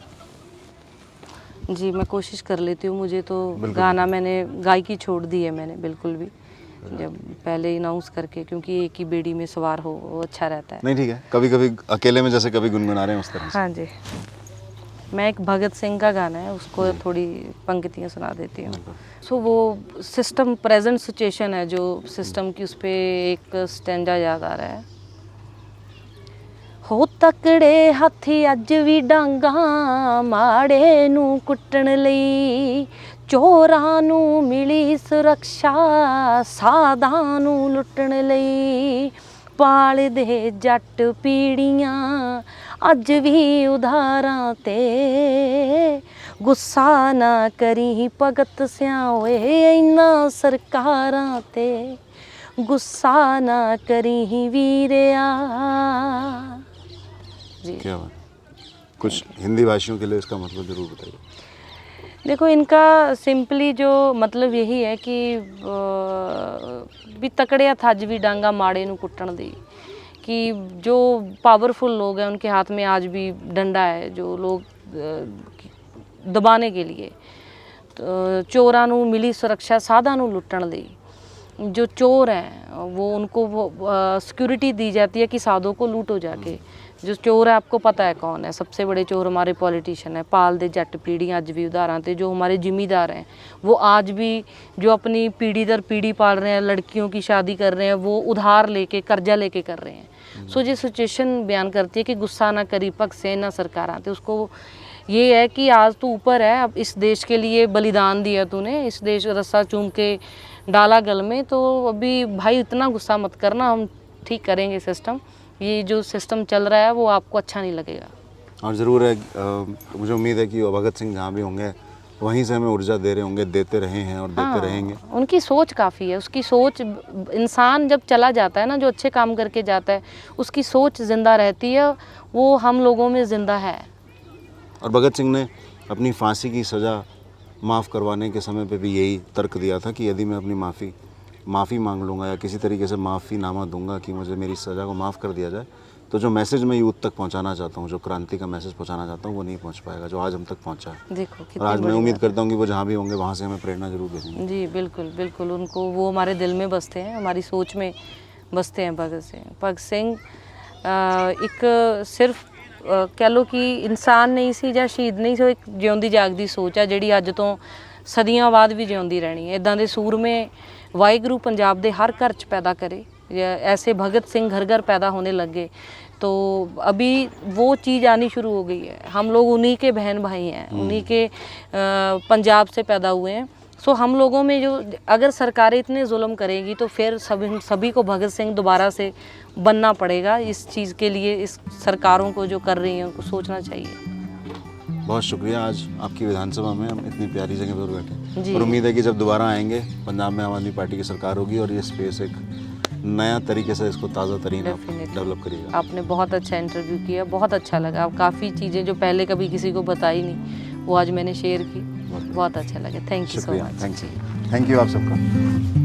जी, मैं कोशिश कर लेती हूँ। मुझे तो गाना, मैंने गायकी छोड़ दी है मैंने बिल्कुल भी। जब पहले अनाउंस करके, क्योंकि एक ही बेड़ी में सवार हो वो अच्छा रहता है। नहीं ठीक है, कभी कभी अकेले में जैसे कभी गुनगुना रहे हैं उस तरह से। हाँ जी, मैं एक भगत सिंह का गाना है उसको थोड़ी पंक्तियाँ सुना देती हूँ। सो वो सिस्टम, प्रेजेंट सिचुएशन है जो सिस्टम की, उस पर एक स्टैंजा याद आ रहा है। हो तकड़े हाथी अज भी डांगा माड़े नू कुट्टण लई, चोरां नू मिली सुरक्षा साधां नू लुੱਟਣ ਲਈ, पाल दे जट पीड़ियां अज भी उधारां ते, गुस्सा ना करी भगत सियां ओए इन्हां सरकारां ते, गुस्सा ना करी वीरिया जी। क्या बात, कुछ हिंदी भाषियों के लिए इसका मतलब जरूर बताइए। देखो, इनका सिंपली जो मतलब यही है कि भी तकड़िया थज भी डांगा माड़े नू कुट्टण दी, कि जो पावरफुल लोग हैं उनके हाथ में आज भी डंडा है, जो लोग दबाने के लिए। तो चोरां नू मिली सुरक्षा साधां नू लुੱਟਣ ਲਈ, जो चोर हैं वो उनको सिक्योरिटी दी जाती है कि साधों को लूटो जाके। जो चोर है आपको पता है कौन है, सबसे बड़े चोर हमारे पॉलिटिशियन है। पाल दे जट पीढ़ियाँ अज भी उधारां ते, जो हमारे जिम्मेदार हैं वो आज भी जो अपनी पीढ़ी दर पीढ़ी पाल रहे हैं, लड़कियों की शादी कर रहे हैं, वो उधार लेके कर्जा लेके कर रहे हैं। सो ये सिचुएशन बयान करती है कि गुस्सा ना करी पग से ना सरकार आते, उसको ये है कि आज तू ऊपर है, अब इस देश के लिए बलिदान दिया तूने, इस देश रस्सा चूम के डाला गल में, तो अभी भाई इतना गुस्सा मत करना, हम ठीक करेंगे सिस्टम। ये जो सिस्टम चल रहा है वो आपको अच्छा नहीं लगेगा। और ज़रूर है, मुझे उम्मीद है कि भगत सिंह जहाँ भी होंगे वहीं से हमें ऊर्जा दे रहे होंगे, देते रहे हैं और देते रहेंगे। उनकी सोच काफ़ी है, उसकी सोच, इंसान जब चला जाता है ना, जो अच्छे काम करके जाता है, उसकी सोच ज़िंदा रहती है, वो हम लोगों में ज़िंदा है। और भगत सिंह ने अपनी फांसी की सज़ा माफ़ करवाने के समय पे भी यही तर्क दिया था कि यदि मैं अपनी माफ़ी मांग लूँगा या किसी तरीके से माफ़ीनामा दूंगा कि मुझे मेरी सज़ा को माफ़ कर दिया जाए, तो जो मैसेज मैं यूथ तक पहुंचाना चाहता हूं, जो क्रांति का मैसेज पहुंचाना चाहता हूं, वो नहीं पहुंच पाएगा जो आज हम तक पहुंचा है। देखो और आज मैं उम्मीद करता हूं कि वो जहां भी होंगे वहां से हमें प्रेरणा जरूर भेजेंगे। जी बिल्कुल बिल्कुल, उनको, वो हमारे दिल में बसते हैं, हमारी सोच में बसते हैं। भगत सिंह एक सिर्फ कह लो कि इंसान नहीं सी ਜਾਂ ਸ਼ਹੀਦ नहीं सो, एक ਜਿਉਂਦੀ ਜਾਗਦੀ ਸੋਚ ਆ ਜਿਹੜੀ ਅੱਜ ਤੋਂ ਸਦੀਆਂ ਬਾਅਦ ਵੀ ਜਿਉਂਦੀ ਰਹਿਣੀ ਹੈ। ਇਦਾਂ ਦੇ ਸੂਰਮੇ ਵਾਹਿਗੁਰੂ ਪੰਜਾਬ ਦੇ ਹਰ ਘਰ 'ਚ पैदा करे, ऐसे भगत सिंह घर घर पैदा होने लग गए, तो अभी वो चीज़ आनी शुरू हो गई है। हम लोग उन्हीं के बहन भाई हैं, उन्हीं के पंजाब से पैदा हुए हैं। सो हम लोगों में जो, अगर सरकारें इतने जुल्म करेंगी तो फिर सभी को भगत सिंह दोबारा से बनना पड़ेगा। इस चीज़ के लिए इस सरकारों को जो कर रही हैं उनको सोचना चाहिए। बहुत शुक्रिया, आज आपकी विधानसभा में हम इतनी प्यारी जगह पर बैठे जी। और उम्मीद है कि जब दोबारा आएंगे पंजाब में आम आदमी पार्टी की सरकार होगी और ये स्पेस एक नया तरीके से इसको ताज़ा तरीन डेवलप करिएगा। आपने बहुत अच्छा इंटरव्यू किया, बहुत अच्छा लगा। काफ़ी चीज़ें जो पहले कभी किसी को बताई नहीं वो आज मैंने शेयर की, बहुत अच्छा लगा। थैंक यू सो शुक्रिया, मच। थैंक यू आप सबका।